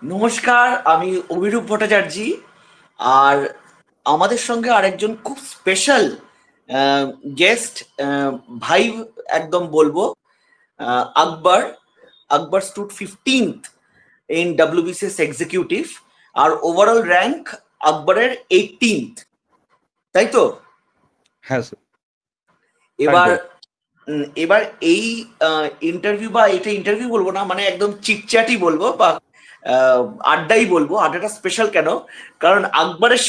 নমস্কার, আমি অভিরূপ ভট্টাচার্য। আর আমাদের সঙ্গে আরেকজন খুব স্পেশাল গেস্ট, ভাই একদম বলবো, Akbar. Akbar stood 15th in WBCS executive, আর ওভারঅল র্যাঙ্ক আকবরের 18th, তাই তো? হ্যাঁ স্যার, এবার একদম। এবার এই ইন্টারভিউ, বা এটা ইন্টারভিউ বলবো না, মানে একদম চিটচ্যাটই বলবো, বা আড্ডাই বলবো। আড্ডাটা স্পেশাল কেন? কারণ আকবরের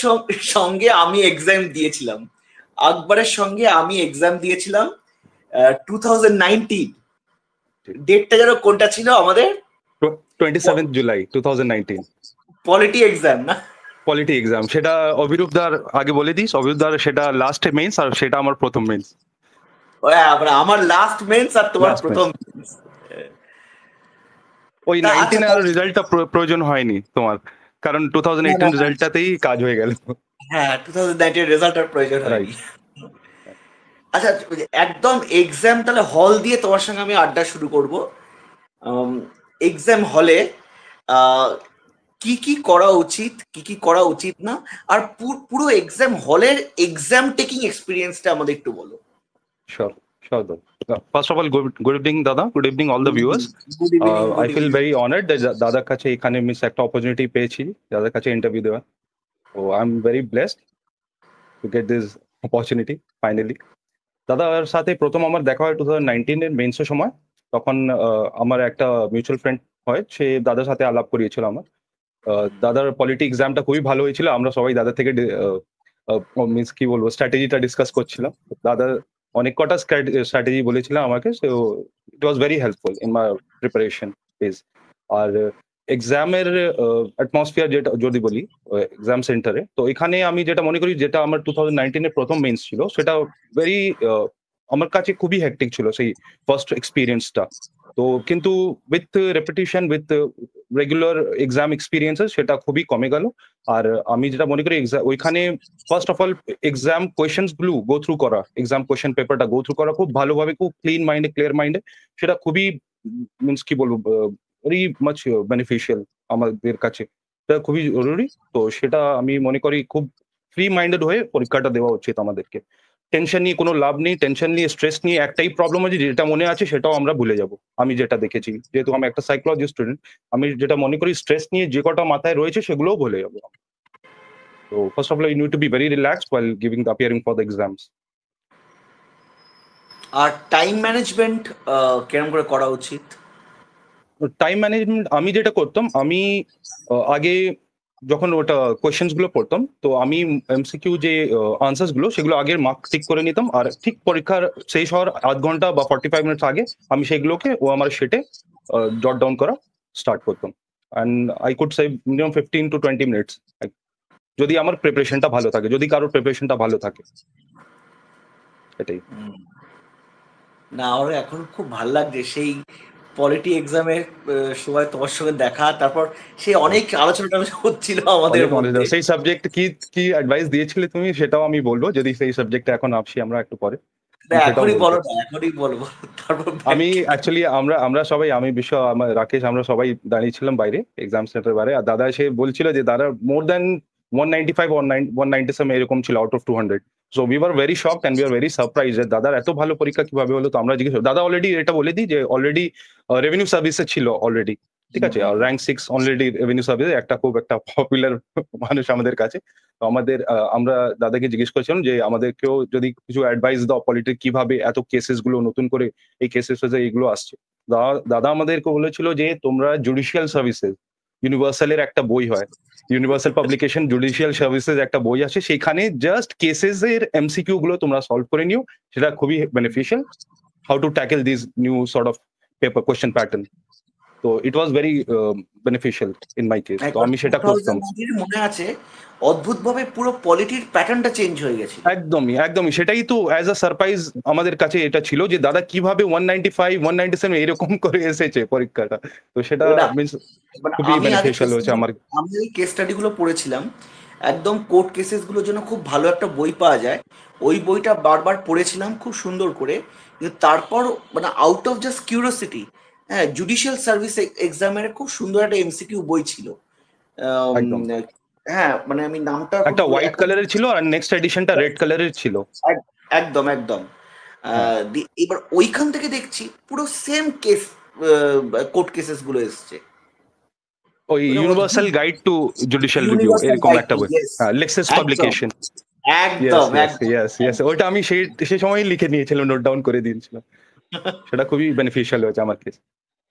সঙ্গে আমি এক্সাম দিয়েছিলাম। আকবরের সঙ্গে আমি এক্সাম দিয়েছিলাম 2019। ডেটটা যেন কোনটা ছিল আমাদের? 27 জুলাই 2019 পলিটি এক্সাম না? Polity exam. সেটা অভিরূপ দার আগে বলে দিস। অভিরূপ দার সেটা লাস্ট মেইনস, আর সেটা আমার প্রথম মেইনস। আমার লাস্ট মেন্স আর তোমার লাস্ট প্রথম মেইনস। মেন্স। ওই 19 আর রেজাল্টটা প্রয়োজন হয়নি তোমার, কারণ 2018 রেজাল্টটাতেই কাজ হয়ে গেল। হ্যাঁ, 2019 রেজাল্ট আর প্রয়োজন হয়নি। রাইট। আচ্ছা, একদম এক্সাম তাহলে হল দিয়ে তোমার সঙ্গে আমি আড্ডা শুরু করব। এক্সাম হলে কি কি করা উচিত, কি কি করা উচিত না, আর পুরো এক্সাম হলের এক্সাম টেকিং এক্সপিরিয়েন্সটা আমাদের একটু বলো। Sure, sure. First of all, good evening, Dada. Good evening, all the viewers. Good evening, I feel very honored that দাদার কাছে এখানে মিস একটা অপরচুনিটি পেয়েছি, দাদার কাছে ইন্টারভিউ দেওয়ার। So I'm very blessed to get this opportunity finally. দাদার সাথে প্রথম আমার দেখা হয় 2019 এর মেন্সের সময়। তখন আমার একটা মিউচুয়াল ফ্রেন্ড হয়, সে দাদার সাথে আলাপ করিয়েছিল আমার। দাদার পলিটি এক্সামটা খুবই ভালো হয়েছিল। আমরা সবাই দাদা থেকে মিন্স কি বলবো, স্ট্র্যাটেজিটা ডিসকাস করছিলাম। দাদা অনেক কটা স্ট্র্যাটেজি বলেছিলাম আমাকে। So it was very helpful in my preparation phase. আর এক্সামের অ্যাটমসফিয়ার যেটা যদি বলি, এক্সাম সেন্টারে, তো এখানে আমি যেটা মনে করি, যেটা আমার 2019 এর প্রথম মেন্স ছিল, সেটা ভেরি আমার কাছে খুবই হেক্টিক ছিল সেই ফার্স্ট এক্সপিরিয়েন্সটা। তো কিন্তু with রেপিটিশন, with regular exam experiences, সেটা খুবই কমে গেল। আর আমি যেটা মনে করি, ওইখানে first of all exam questions গুলো গো থ্রু করা, এক্সাম কোয়েশ্চেন পেপারটা গো থ্রু করা খুব ভালোভাবে, খুব ক্লিন মাইন্ডে, ক্লিয়ার মাইন্ডে, সেটা খুবই মিনস কি বলবো, ভেরি মাচ বেনিফিশিয়াল আমাদের কাছে। এটা খুবই জরুরি। তো সেটা আমি মনে করি খুব ফ্রি মাইন্ডেড হয়ে পরীক্ষাটা দেওয়া উচিত আমাদেরকে। টেনশন নিয়ে কোনো লাভ নেই, টেনশন নিয়ে স্ট্রেস নিয়ে একটাই প্রবলেম আছে, যেটা মনে আছে সেটাও আমরা ভুলে যাব। আমি যেটা দেখেছি, যেহেতু আমি একটা সাইকোলজি স্টুডেন্ট, আমি যেটা মনে করি স্ট্রেস নিয়ে যে কটা মাথায় রয়েছে সেগুলোও ভুলে যাবো। তো first of all you need to be very relaxed while giving the appearing for the exams. আর টাইম ম্যানেজমেন্ট কেরম করে করা উচিত? টাইম ম্যানেজমেন্ট আমি যেটা করতাম, আমি আগে যখন ওটা কোয়েশ্চেন্স গুলো পড়তাম, তো আমি এমসিকিউ যে আনসার্স গুলো, সেগুলো আগের মার্ক টিক করে নিতাম। আর ঠিক পরীক্ষার শেষ হওয়ার আধ ঘন্টা বা 45 মিনিটস আগে আমি সেগুলোকে আমার শিটে জট ডাউন করা স্টার্ট করতাম। And I could save minimum 15 to 20 minutes, যদি আমার প্রিপারেশনটা ভালো থাকে, যদি কারোর প্রিপারেশনটা ভালো থাকে। এটাই। না, আমার এখন খুব ভাল লাগছে সেই পলিটি এক্সামের সময় তোমার সঙ্গে দেখা, তারপর সেই অনেক আলোচনা হচ্ছিল আমাদের মধ্যে। সেই সাবজেক্ট কি কি অ্যাডভাইস দিয়েছিলে তুমি, সেটাও আমি বলবো, যদি সেই সাবজেক্টে এখন আসি আমরা একটু পরে। এখনই বলো না, এখনই বলবো, তারপর আমি অ্যাকচুয়ালি আমরা সবাই, আমি বিশ্ব, আমার রাকেশ, আমরা সবাই দাঁড়িয়েছিলাম বাইরে এক্সাম সেন্টার বাইরে। আর দাদা এসে বলছিল যে দাদা মোর দ্যান 195 197 এরকম ছিল out of 200। So we were very shocked and we are very surprise যে দাদার এত ভালো পরীক্ষা কিভাবে হলো। তো আমরা জিজ্ঞেস, দাদা অলরেডি এটা বলে দিই যে অলরেডি রেভিনিউ সার্ভিসে ছিল অলরেডি, ঠিক আছে, আর র্যাঙ্ক 6 অলরেডি রেভিনিউ সার্ভিসে, একটা খুব একটা পপুলার মানুষ আমাদের কাছে। তো আমাদের আমরা দাদাকে জিজ্ঞেস করেছিলাম যে আমাদেরকেও যদি কিছু অ্যাডভাইস দাও, পলিটিক কিভাবে এত কেসেস গুলো নতুন করে এই কেসেস এগুলো আসছে। দাদা আমাদেরকে বলেছিল যে তোমরা জুডিশিয়াল সার্ভিসেস, ইউনিভার্সালের একটা বই হয়, ইউনিভার্সাল পাবলিকেশন জুডিশিয়াল সার্ভিসেস একটা বই আছে, সেখানে জাস্ট কেসেস এর এমসিকিউ গুলো তোমরা সলভ করে নিও, সেটা খুবই beneficial. How to tackle this new sort of paper question pattern. তো it was very beneficial in my case. তো আমি সেটা করতাম। মনে আছে অদ্ভুতভাবে পুরো পলিটির প্যাটার্নটা চেঞ্জ হয়ে গেছে। একদমই একদমই, সেটাই তো অ্যাজ আ সারপ্রাইজ আমাদের কাছে এটা ছিল যে দাদা কিভাবে 195 197 এরকম করে এসেছে পরীক্ষাটা। তো সেটা মিন্স খুবই বেনিফিশিয়াল হয়েছে আমার। আমি ওই কেস স্টাডি গুলো পড়েছিলাম, একদম কোর্ট কেসেস গুলোর জন্য খুব ভালো একটা বই পাওয়া যায়, ওই বইটা বারবার পড়েছিলাম খুব সুন্দর করে। কিন্তু তারপর মানে আউট অফ জাস্ট কিউরিওসিটি, হ্যাঁ, জুডিশিয়াল সার্ভিস এক্সামের খুব সুন্দর একটা এমসিকিউ বই ছিল। একদম। হ্যাঁ, মানে আমি নামটা একটা হোয়াইট কালারের ছিল আর নেক্সট এডিশনটা রেড কালারের ছিল। একদম একদম। হ্যাঁ, এবার ওইখান থেকে দেখছি পুরো সেম কেস, কোর্ট কেসেস গুলো এসছে। ওই মানে universal guide to judicial review universal এরকম গাইড একটা টু, বই। ইয়েস, হ্যাঁ, লেক্সাস একদম পাবলিকেশন। ইয়েস একদম ইয়েস একদম ইয়েস ইয়েস, একদম। ওটা আমি সেই সময় লিখে নিয়েছিলাম, নোট ডাউন করে দিয়েছিলাম। সেটা খুবই বেনিফিশিয়াল হয়েছে আমার কাছে।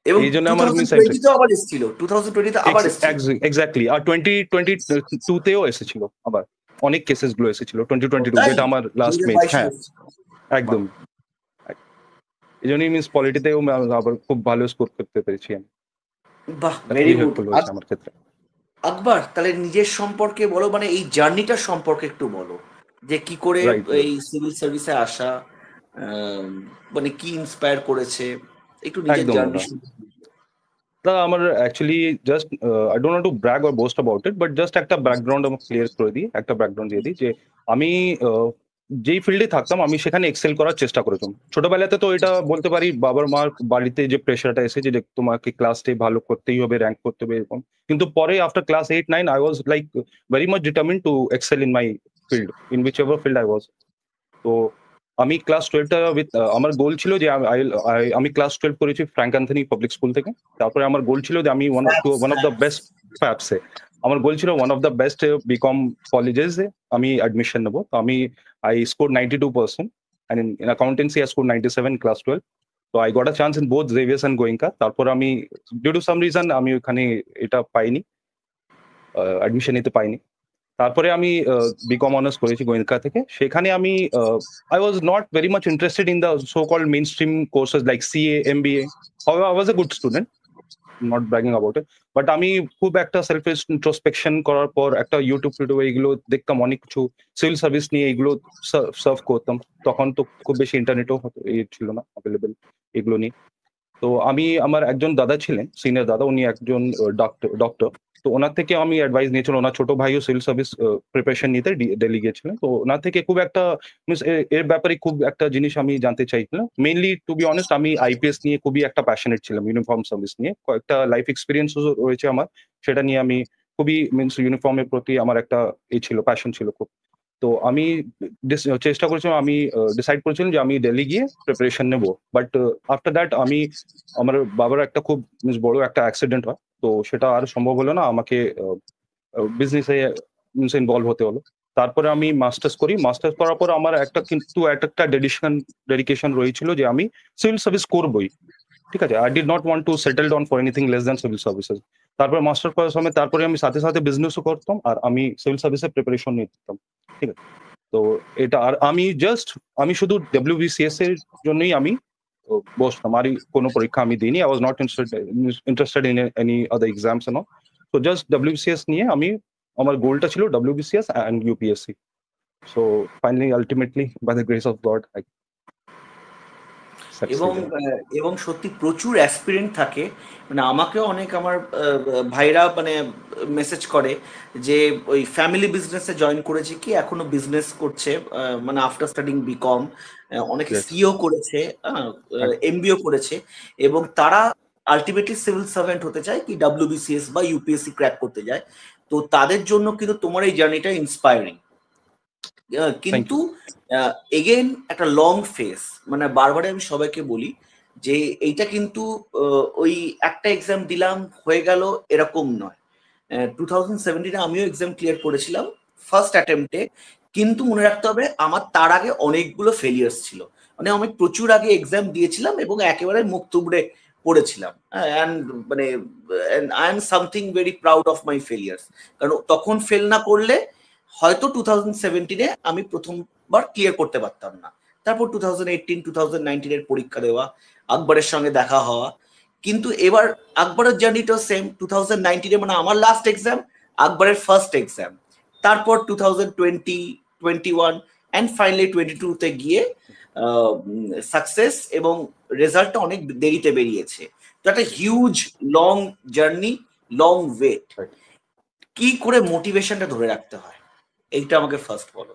এবং এই জন্য টু আমার থাউজেন্ড মিস টোয়েন্টিতে আবার এসেছিল, 2020-তে আবার এসেছিল। এক্স্যাক্টলি। আর 2022 তেও এসেছিল আবার, অনেক কেসেস গুলো এসেছিল। ও 2022 তাই, যেটা আমার লাস্ট মেজ। 2022-এ হ্যাঁ, এসেছিল। বাহ, একদম। এই জন্যই মিস পলিটিতেও আবার খুব ভালো স্কোর করতে পেরেছি আমি। বাহ, এটা ভেরি খুবই গুড। হেল্পফুল হয়েছে আমার ক্ষেত্রে। আকবর, তাহলে নিজের সম্পর্কে বলো, মানে এই জার্নিটার সম্পর্কে একটু বলো, যে কি করে রাইট। এই সিভিল সার্ভিসে আসা, মানে কি ইন্সপায়ার করেছে, একটু নিজের একদম জার্নি দাদা। শুনতে। দাদা আমার actually just I don't want to brag or boast about it, but just একটা ব্যাকগ্রাউন্ড আমি ক্লিয়ার করে দিই, একটা ব্যাকগ্রাউন্ড দিয়ে দিই যে আমি যেই ফিল্ডে থাকতাম আমি সেখানে এক্সেল করার চেষ্টা করেছিলাম ছোটবেলাতে। তো এটা বলতে পারি বাবার মার বাড়িতে যে প্রেশারটা এসেছে যে তোমাকে ক্লাসে ভালো করতেই হবে, র্যাঙ্ক করতে হবে এরকম। কিন্তু পরে after class 8-9 I was like very much determine to excel in my field, in whichever field I was. তো আমি ক্লাস 12টা উইথ আমার গোল ছিল যে আমি ক্লাস 12 করেছি ফ্র্যাঙ্ক অ্যান্থনি পাবলিক স্কুল থেকে। তারপরে আমার গোল ছিল যে আমি ওয়ান অফ দ্য বেস্ট ফ্যাপসে, আমার গোল ছিল one of the best BCom colleges আমি অ্যাডমিশন নেবো। তো আমি I score 92% and in accountancy I scored 97 class 12. So I got a chance in both Xavier's and Goenka. তারপর আমি ডিউ টু সাম রিজন আমি ওখানে এটা পাইনি, অ্যাডমিশন নিতে পাইনি। তারপরে আমি বিকম অনার্স করেছি গোয়েঙ্কা থেকে। সেখানে আমি I was not very much interested in the so called mainstream courses like CA, MBA. I was a good student, not bragging about it. But আমি খুব একটা সেলফ ইন্ট্রোস্পেকশন করার পর একটা ইউটিউব এইগুলো দেখতাম, অনেক কিছু সিভিল সার্ভিস নিয়ে এগুলো সার্ভ করতাম। তখন তো খুব বেশি ইন্টারনেটও ছিল না অ্যাভেলেবেল এগুলো নিয়ে। তো আমি আমার একজন দাদা ছিলেন, সিনিয়র দাদা, উনি একজন ডক্টর। তো ওনার থেকে আমি অ্যাডভাইস নিয়েছিলাম, ওনার ছোট ভাইও সিভিল সার্ভিস প্রিপারেশন নিতে দিল্লি গিয়েছিলেন। তো ওনার থেকে খুব একটা মিনস এর ব্যাপারে খুব একটা জিনিস আমি জানতে চাইছিলাম। মেইনলি টু বি অনেস্ট আমি আইপিএস নিয়ে খুবই একটা প্যাশনেট ছিলাম, ইউনিফর্ম সার্ভিস নিয়ে কয়েকটা লাইফ এক্সপিরিয়েন্সও রয়েছে আমার। সেটা নিয়ে আমি খুবই মিনস ইউনিফর্মের প্রতি আমার একটা ছিল, প্যাশন ছিল খুব। তো আমি চেষ্টা করেছিলাম, আমি ডিসাইড করেছিলাম যে আমি দিল্লি গিয়ে প্রিপারেশন নেব। বাট আফটার দ্যাট আমার বাবার একটা খুব বড় একটা অ্যাক্সিডেন্ট হয়। তো সেটা আর সম্ভব হলো না, আমাকে বিজনেসে ইনভলভ হতে হলো। তারপরে আমি মাস্টার্স করি। মাস্টার্স করার পর আমার একটা ডেডিকেশন রয়েছিল যে আমি সিভিল সার্ভিস করবই। ঠিক আছে, I did not want to settle down for anything less than civil services. তারপরে মাস্টার করার সময় তারপরে আমি সাথে সাথে বিজনেসও করতাম আর আমি সিভিল সার্ভিসের প্রিপারেশন নিতাম। ঠিক আছে, তো এটা আর আমি শুধু ডব্লিউবিসিএস এর জন্যই আমি বসতাম, আর কোনো পরীক্ষা আমি দিইনি। I was not interested in any other exams and all. তো জাস্ট ডব্লিউবিসিএস নিয়ে আমার গোলটা ছিল WBCS and UPSC. So finally ultimately by the grace of God I এবং সাকসিডেড। এবং সত্যি প্রচুর অ্যাসপিরেন্ট থাকে, মানে আমাকেও অনেক আমার ভাইরা মানে মেসেজ করে যে ওই ফ্যামিলি বিজনেসে জয়েন করেছে, কি এখনো বিজনেস করছে, মানে আফটার স্টাডিং বিকম, অনেকে ইয়েস, সিও করেছে, এমবিও করেছে, এবং তারা আলটিমেটলি সিভিল সার্ভেন্ট হতে চায়, কি ডাব্লিউবিসিএস বা ইউপিএসসি ক্র্যাক করতে যায়। তো তাদের জন্য কিন্তু তোমার এই জার্নিটা ইন্সপায়ারিং। থ্যাংক কিন্তু ইউ। এগেন একটা লং ফেস, মানে বারবারই আমি সবাইকে বলি যে এইটা কিন্তু ওই একটা এক্সাম দিলাম হয়ে গেল এরকম নয়। 2017-এ আমিও এক্সাম ক্লিয়ার করেছিলাম ফার্স্ট অ্যাটেম্পটে, কিন্তু মনে রাখতে হবে আমার তার আগে অনেকগুলো ফেলিয়ার্স ছিল। মানে আমি প্রচুর আগে এক্সাম দিয়েছিলাম এবং একেবারে মুখ থুবড়ে পড়েছিলাম, অ্যান্ড মানে I am something very proud of my failures. কারণ তখন ফেল না করলে হয়তো 2017-এ আমি প্রথমবার ক্লিয়ার করতে পারতাম না। তারপর 2018-2019-এর পরীক্ষা দেওয়া, আকবরের সঙ্গে দেখা হওয়া। কিন্তু এবার আকবরের জার্নিটাও সেম, 2019-এ মানে আমার লাস্ট এক্সাম, আকবরের ফার্স্ট এক্সাম। তারপর 2020, 21 অ্যান্ড ফাইনালি 22-তে গিয়ে সাকসেস, এবং রেজাল্টটা অনেক দেরিতে বেরিয়েছে। তো একটা huge long journey, long wait. কি করে মোটিভেশনটা ধরে রাখতে হয়, এইটা আমাকে ফার্স্ট বলো।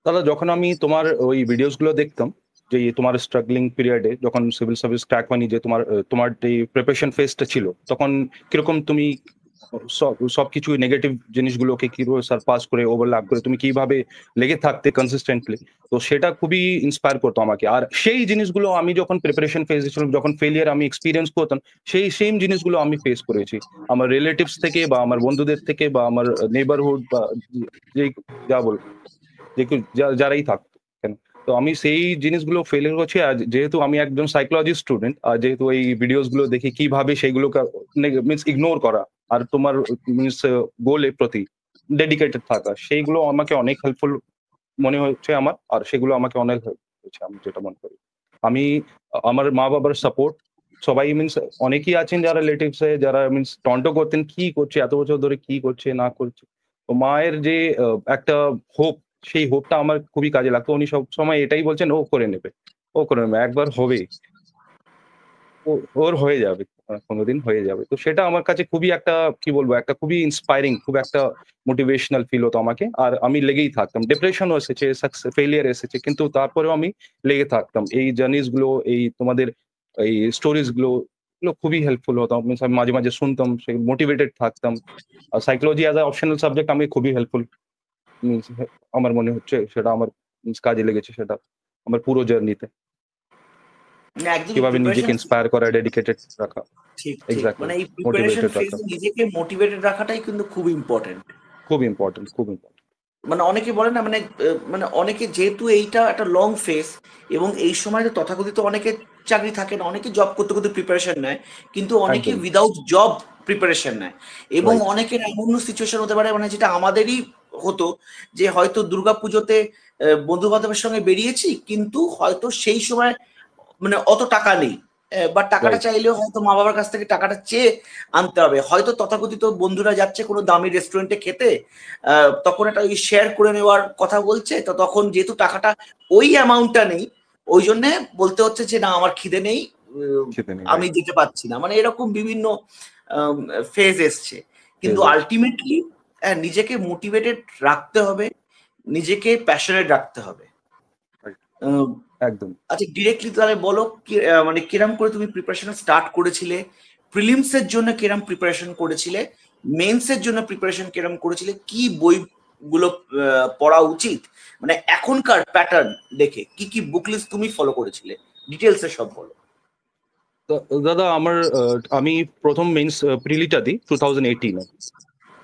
দাদা যখন আমি তোমার ওই ভিডিওস গুলো দেখতাম, যে তোমার স্ট্রাগলিং পিরিয়ডে যখন সিভিল সার্ভিস ক্র্যাক হয়নি, যে তোমার এই প্রিপারেশন ফেজটা ছিল, তখন কিরকম তুমি সবকিছু নেগেটিভ জিনিসগুলোকে কিভাবে সারপাস করে ওভারল্যাপ করে তুমি কিভাবে লেগে থাকতে কনসিস্টেন্টলি, তো সেটা খুবই ইন্সপায়ার করতো আমাকে। আর সেই জিনিসগুলো আমি যখন প্রিপারেশন ফেজে ছিলাম, যখন ফেলিয়ার আমি এক্সপিরিয়েন্স করতাম, সেই সেম জিনিসগুলো আমি ফেস করেছি আমার রিলেটিভস থেকে বা আমার বন্ধুদের থেকে বা আমার নেবারহুড বা যে যা বল যে যারাই থাকতো কেন। তো আমি সেই জিনিসগুলো ফেলিয়ার করছি। আর যেহেতু আমি একজন সাইকোলজি স্টুডেন্ট, আর যেহেতু এই ভিডিওস গুলো দেখি কিভাবে সেইগুলোকে মিনস ইগনোর করা আর তোমার মিনস গোলের প্রতি ডেডিকেটেড থাকা, সেইগুলো আমাকে অনেক হেল্পফুল মনে হচ্ছে আমার। আর সেগুলো আমাকে অনেক হেল্প হচ্ছে, আমি যেটা মনে করি। আমি আমার মা বাবার সাপোর্ট, সবাই মিনস অনেকেই আছেন যারা রিলেটিভস যারা মিনস টন্ট করতেন কি করছে এত বছর ধরে, কি করছে না করছে। তো মায়ের যে একটা হোপ, সেই হোপটা আমার খুবই কাজে লাগতো। উনি সব সময় এটাই বলছেন, ও করে নেবে, ও করে নেবে, একবার হবে, ওর হয়ে যাবে, কোনোদিন হয়ে যাবে। তো সেটা আমার কাছে খুবই একটা কি বলবো, একটা খুবই ইন্সপায়ারিং, খুব একটা মোটিভেশনাল ফিল হতো আমাকে। আর আমি লেগেই থাকতাম। ডিপ্রেশনও এসেছে, ফেলিয়ার এসেছে, কিন্তু তারপরেও আমি লেগে থাকতাম। এই জার্নিস গুলো, এই তোমাদের এই স্টোরিজ গুলো, এগুলো খুবই হেল্পফুল হতো। Means আমি মাঝে মাঝে শুনতাম, সে মোটিভেটেড থাকতাম। আর psychology as a optional subject আমি খুবই হেল্পফুল আমার মনে হচ্ছে। সেটা আমার কাজে লেগেছে, সেটা আমার পুরো জার্নিতে না, একদমই কিভাবে নিজেকে প্রিপারেশন। ইন্সপায়ার করা, ডেডিকেটেড রাখা। ঠিক ঠিক, এক্স্যাক্টলি, মানে এই প্রিপারেশন মোটিভেটেড রাখা ফেজে নিজেকে মোটিভেটেড রাখাটাই কিন্তু খুব ইম্পর্টেন্ট। খুব ইম্পর্টেন্ট, খুব ইম্পর্টেন্ট। মানে অনেকে বলে না, মানে মানে অনেকে যেহেতু এইটা একটা লং ফেজ, এবং এই সময় তো তথাকথিত অনেকে চাকরি থাকে না, অনেকে জব করতে করতে প্রিপারেশন নেয়, কিন্তু অনেকে একদম উইদাউট জব প্রিপারেশন নেয়। এবং রাইট। অনেকের এমন সিচুয়েশন হতে পারে, মানে যেটা আমাদেরই হতো, যে হয়তো দুর্গাপুজোতে বন্ধু বান্ধবের সঙ্গে বেরিয়েছি, কিন্তু হয়তো সেই সময় মানে অত টাকা নেই, বা টাকাটা রাইট। চাইলেও হয়তো মা বাবার কাছ থেকে টাকাটা চেয়ে আনতে হবে। হয়তো তথাকথিত বন্ধুরা যাচ্ছে কোনো দামি রেস্টুরেন্টে খেতে, তখন একটা ওই শেয়ার করে নেওয়ার কথা বলছে, তো তখন যেহেতু টাকাটা ওই অ্যামাউন্টটা নেই, ওই জন্য বলতে হচ্ছে যে না আমার খিদে নেই, খেতে নেই, আমি রাইট। দিতে পারছি না। মানে এরকম বিভিন্ন ফেজ এসছে। কিন্তু ফেজ আছে। আলটিমেটলি নিজেকে মোটিভেটেড রাখতে হবে, নিজেকে প্যাশনেট রাখতে হবে। রাইট। আহ, একদম। আচ্ছা, ডিরেক্টলি তাহলে বলো, মানে কিরম করে তুমি প্রিপারেশন স্টার্ট করেছিলে? প্রিলিমস এর জন্য কিরম প্রিপারেশন করেছিলে? মেন্স এর জন্য প্রিপারেশন কিরম করেছিলে? কি বইগুলো পড়া উচিত, মানে এখনকার প্যাটার্ন দেখে কি কি বুক লিস্ট তুমি ফলো করেছিলে? ডিটেলসে সব বলো। তো দাদা আমার আমি প্রথম মেন্স প্রিলিটা দিই 2018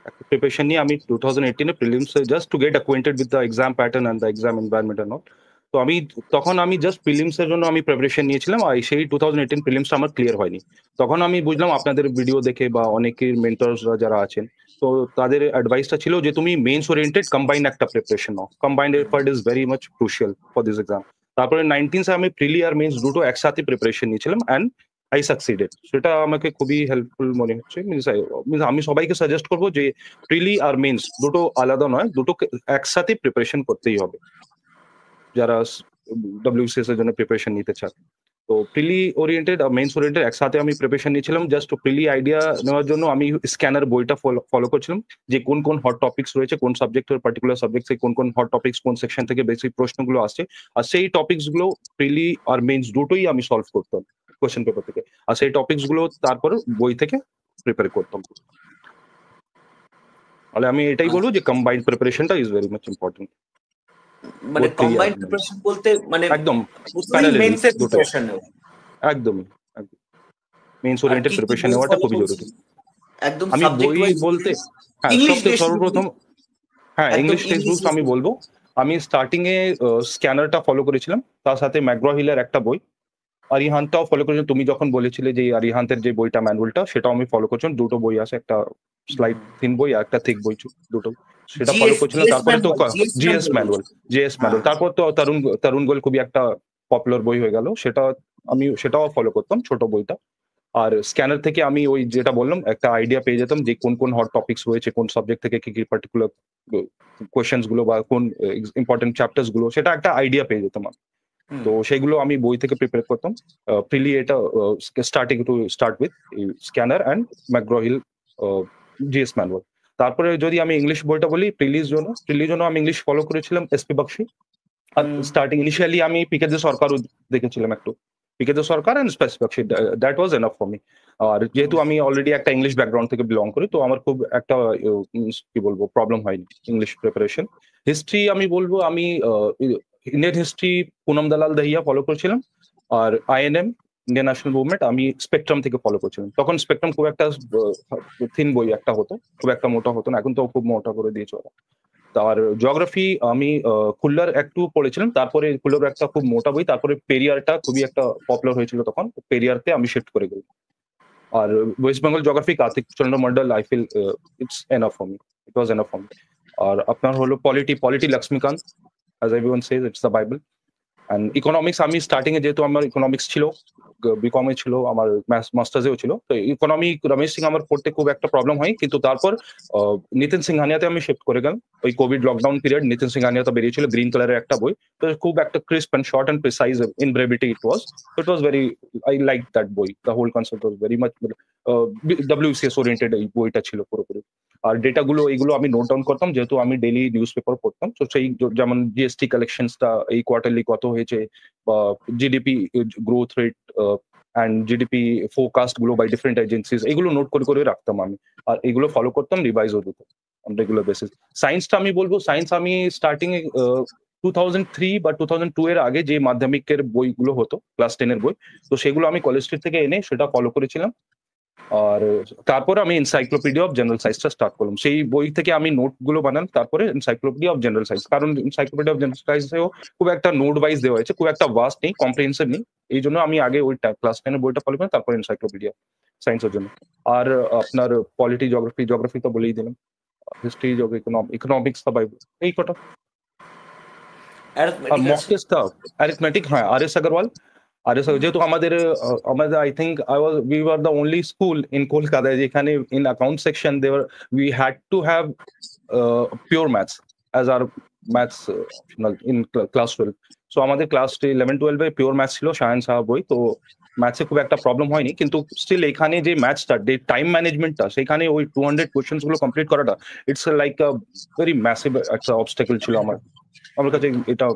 একটা প্রিপারেশন নিয়ে। আমি 2018 prelims just to get acquainted with the exam pattern and the exam environment and all. তো তখন আমি জাস্ট প্রিলিমস এর জন্য আমি প্রিপারেশন নিয়েছিলাম। আর সেই 2018 প্রিলিমসটা আমার ক্লিয়ার হয়নি। তখন আমি বুঝলাম আপনাদের ভিডিও দেখে বা অনেকের মেন্টরসরা যারা আছেন, তো তাদের অ্যাডভাইসটা ছিল যে তুমি মেন্স ওরিয়েন্টেড কম্বাইন্ড একটা preparation now. Combined effort is very much crucial for this exam. তারপরে 19 আমি প্রিলি আর মেন্স দুটো একসাথে প্রিপারেশন নিয়েছিলাম অ্যান্ড আই সাকসিডেড। সেটা আমাকে খুবই হেল্পফুল মনে হচ্ছে। মিনস আমি সবাইকে সাজেস্ট করবো যে প্রিলি আর মেন্স দুটো আলাদা নয়, দুটোকে একসাথে প্রিপারেশন করতেই হবে যারা ডব্লিউসিএস এর জন্য প্রিপারেশন নিতে চায়। তো প্রিলি ওরিয়েন্টেড আর মেন্স ওরিয়েন্টেড একসাথে আমি প্রিপারেশন নিয়েছিলাম। জাস্ট প্রিলি আইডিয়া নেওয়ার জন্য আমি স্ক্যানার বইটা ফলো করছিলাম, যে কোন কোন হট টপিক্স রয়েছে, কোন সাবজেক্টের পার্টিকুলার সাবজেক্ট থেকে কোন কোন হট টপিক্স, কোন সেকশন থেকে বেসিক প্রশ্নগুলো আসছে। আর সেই টপিক্স গুলো প্রিলি আর মেন্স দুটোই আমি সলভ করতাম কোয়েশ্চেন পেপার থেকে। আর সেই টপিক্স গুলো তারপর বই থেকে প্রিপেয়ার করতাম। তাহলে আমি এটাই বলবো যে কম্বাইন্ড প্রিপারেশনটা ইজ ভেরি মাচ ইম্পর্টেন্ট। মানে বোথ প্রিলি আর কম্বাইন্ড মেন্স প্রিপারেশন বলতে মানে একদম প্রথমেই প্যারালালি মেন্স এর দুটোই, প্রিপারেশন নেব? একদমই একদম মেন্স আর ওরিয়েন্টেড কি কি প্রিপারেশন বই নেওয়াটা ফলো খুবই জরুরি। করেছিলে? একদম আমি সাবজেক্ট বই ওয়াইজ বলতে, হ্যাঁ, ইংলিশ সবথেকে বেসড বই? সর্বপ্রথম, হ্যাঁ, একদম ইংলিশ টেক্সট ইংলিশ বুকস আমি বেসড? বলবো। আমি স্টার্টিং এ স্ক্যানারটা ফলো করেছিলাম, তার সাথে ম্যাকগ্র হিলের একটা বই, আরিহান্তটাও ফলো করেছিলাম। তুমি যখন বলেছিলে যে আরিহান্তের যে বইটা ম্যানুয়ালটা, সেটাও আমি ফলো করছিলাম। দুটো বই আছে, একটা স্লাইড থিন বই আর একটা থিক বই, দুটো। সেটা ফলো জিএস করছিলাম। জিএস তারপরে তো manual, GS GS manual manual, বলছো? জিএস হ্যাঁ। ম্যানুয়াল, তারপর তো তরুণ গোয়েল খুবই একটা পপুলার বই হয়ে গেল, সেটাও ফলো করতাম, ছোট বইটা। আর স্ক্যানার থেকে আমি ওই যেটা বললাম একটা আইডিয়া পেয়ে যেতাম যে কোন কোন হট টপিকস রয়েছে, কোন সাবজেক্ট থেকে কি কি পার্টিকুলার কোয়েশ্চেন্স গুলো বা কোন ইম্পর্টেন্ট চ্যাপ্টার্স গুলো, সেটা একটা আইডিয়া পেয়ে যেতাম আমি। হুম। তো সেগুলো আমি বই থেকে প্রিপেয়ার করতাম। প্রিলি এটা start with scanner and McGraw Hill GS manual. তারপরে যদি আমি ইংলিশ বইটা বলি, প্রিলির জন্য আমি ইংলিশ ফলো করেছিলাম এসপি বক্সি, স্টার্টিং ইনিশিয়ালি আমি পিকে দে সরকার দেখেছিলাম একটু, PK De Sarkar and specific that was enough for me. আর যেহেতু আমি অলরেডি একটা ইংলিশ ব্যাকগ্রাউন্ড থেকে বিলং করি, তো আমার খুব একটা কি বলবো প্রবলেম হয়নি ইংলিশ প্রিপারেশন। হিস্ট্রি আমি বলবো আমি ইন্ডিয়ান হিস্ট্রি পুনম দালাল দহিয়া ফলো করেছিলাম, আর আইএনএম ইন্ডিয়ান ন্যাশনাল মুভমেন্ট আমি স্পেকট্রাম থেকে ফলো করছিলাম। তখন স্পেকট্রাম খুব একটা থিন বই একটা হতো, খুব একটা মোটা হতো না, এখন তো খুব মোটা করে দিয়েছে ওরা। আর জিওগ্রাফি আমি খুল্লার একটু পড়েছিলাম, তারপরে খুল্লার একটা খুব মোটা বই, তারপরে পেরিয়ারটা খুবই একটা পপুলার হয়েছিল তখন, পেরিয়ারতে আমি শিফট করে গেলাম। আর West Bengal geography Kartik Chandra Mandal I feel it's enough for me, it was enough for me. আর আপনার হলো polity Laxmikanth, as everyone says it's the Bible. And economics আমি স্টার্টিং এ যেহেতু আমার ইকোনমিক্স ছিল, বিকমে ছিল, আমার মাস্টার্সেও ছিল, তো ইকোনমি রমেশ সিং আমার পড়তে খুব একটা প্রবলেম হয়। কিন্তু তারপর নিতিন সিংহানিয়াতে আমি শিফট করে গেলাম। ওই কোভিড লকডাউন পিরিয়ড নিতিন সিংহানিয়াতে বেরিয়েছিল গ্রিন কালারের একটা বই, তো খুব একটা crisp and short and precise in brevity it was. It was very, I like that বই, the whole concept was very much WCS oriented এই বইটা ছিল পুরোপুরি। আর ডেটাগুলো এইগুলো আমি নোট ডাউন করতাম, যেহেতু আমি ডেইলি নিউজ পেপার পড়তাম। তো সেই যেমন জিএসটি কালেকশনসটা এই কোয়ার্টারলি কত হয়েছে, বা GDP growth rate and GDP forecast গুলো বাই ডিফারেন্ট এজেন্সিজ, এগুলো নোট করে করে রাখতাম আমি, আর এগুলো ফলো করতাম, রিভাইজও দিতাম অন রেগুলার বেসিস। সায়েন্সটা আমি বলবো, সায়েন্স আমি স্টার্টিং এ 2003 বা 2002 এর আগে যে মাধ্যমিকের বইগুলো হতো, ক্লাস 10 এর বই, তো সেগুলো আমি কলেজ স্ট্রিট থেকে এনে সেটা ফলো করেছিলাম। আর তারপর আমি এনসাইক্লোপিডিয়া অফ জেনারেল সায়েন্সটা স্টার্ট করলাম। সেই বই থেকে আমি নোট গুলো বানালাম, তারপরে এনসাইক্লোপিডিয়া অফ জেনারেল সায়েন্স, কারণ এনসাইক্লোপিডিয়া অফ জেনারেল সায়েন্সেও খুব একটা নোট ওয়াইজ দেওয়া হয়েছে, খুব একটা ভাস্ট নেই, কম্প্রিহেন্সিভ নেই। এই জন্য আমি আগে ওই ক্লাস 10 এর বইটা ফলো করি, তারপর এনসাইক্লোপিডিয়া সায়েন্সের জন্য। আর আপনার পলিটি জিওগ্রাফি তো বলেই দিলাম, হিস্ট্রি ইকোনমিক্স বা বাইবেল, এই কটা। আর মক টেস্টটা অ্যারিথমেটিক, হ্যাঁ, আর এস আগরওয়াল। যেহেতু আমাদের I think we were the only school in Kolkata যেখানে ইন অ্যাকাউন্ট সেকশন দেওয়ার we had to have pure maths as our maths optional in class 12। So আমাদের ক্লাস 11-12 পিওর ম্যাথস ছিল, সায়েন্স বই, তো ম্যাথসে খুব একটা প্রবলেম হয়নি। কিন্তু স্টিল এখানে যে ম্যাথসটা, টাইম ম্যানেজমেন্টটা, সেখানে ওই 200 কোয়েশ্চেন্স গুলো কমপ্লিট করাটা, it's like a very massive একটা অবস্টাকল ছিল আমার কাছে, এটা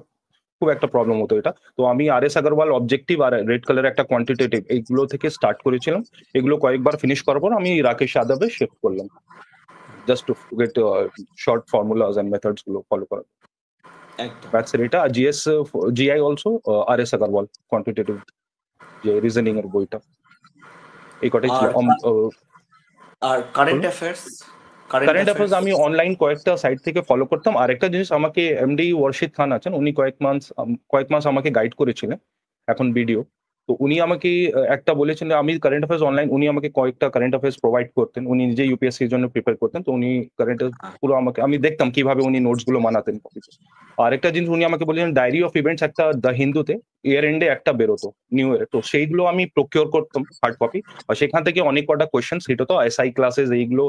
খুব একটা প্রবলেম হতো এটা। তো আমি আর এস আগরওয়াল অবজেক্টিভ আর রেড কালার একটা কোয়ান্টিটেটিভ, এইগুলো থেকে স্টার্ট করেছিলাম। এগুলো কয়েকবার ফিনিশ করার পর আমি রাকেশ যাদবে শিফট করলাম, just to get short formulas and methods গুলো ফলো করা। ম্যাথস এর এটা, আর জিআই also R S Agarwal quantitative যে রিজনিং এর বইটা, এই কটাই ছিল। আর কারেন্ট অ্যাফেয়ার্স আমি অনলাইন কয়েকটা সাইট থেকে ফলো করতাম। আর একটা জিনিস, আমাকে এমডি ওয়ারশিদ খান আছেন, উনি কয়েক মাস আমাকে গাইড করেছিলেন, এখন ভিডিও। তো উনি আমাকে একটা বলেছেন, আমি কারেন্ট অ্যাফেয়ার্স অনলাইন, উনি আমাকে কয়েকটা কারেন্ট অ্যাফেয়ার্স প্রোভাইড করতেন, উনি নিজে ইউপিএসসি এর জন্য প্রিপেয়ার করতেন। তো উনি কারেন্ট পুরো আমি দেখতাম কিভাবে উনি নোটস গুলো বানাতেন। আর একটা জিনিস উনি আমাকে বলেছেন, ডায়েরি অফ ইভেন্টস একটা দ্য হিন্দুতে ইয়ার এন্ডে একটা বেরোতো নিউ ইয়ার, তো সেইগুলো আমি প্রকিওর করতাম হার্ড কপি। আর সেখান থেকে অনেক কটা কোয়েশ্চেন সেট হতো, এসআই ক্লাসেস এইগুলো,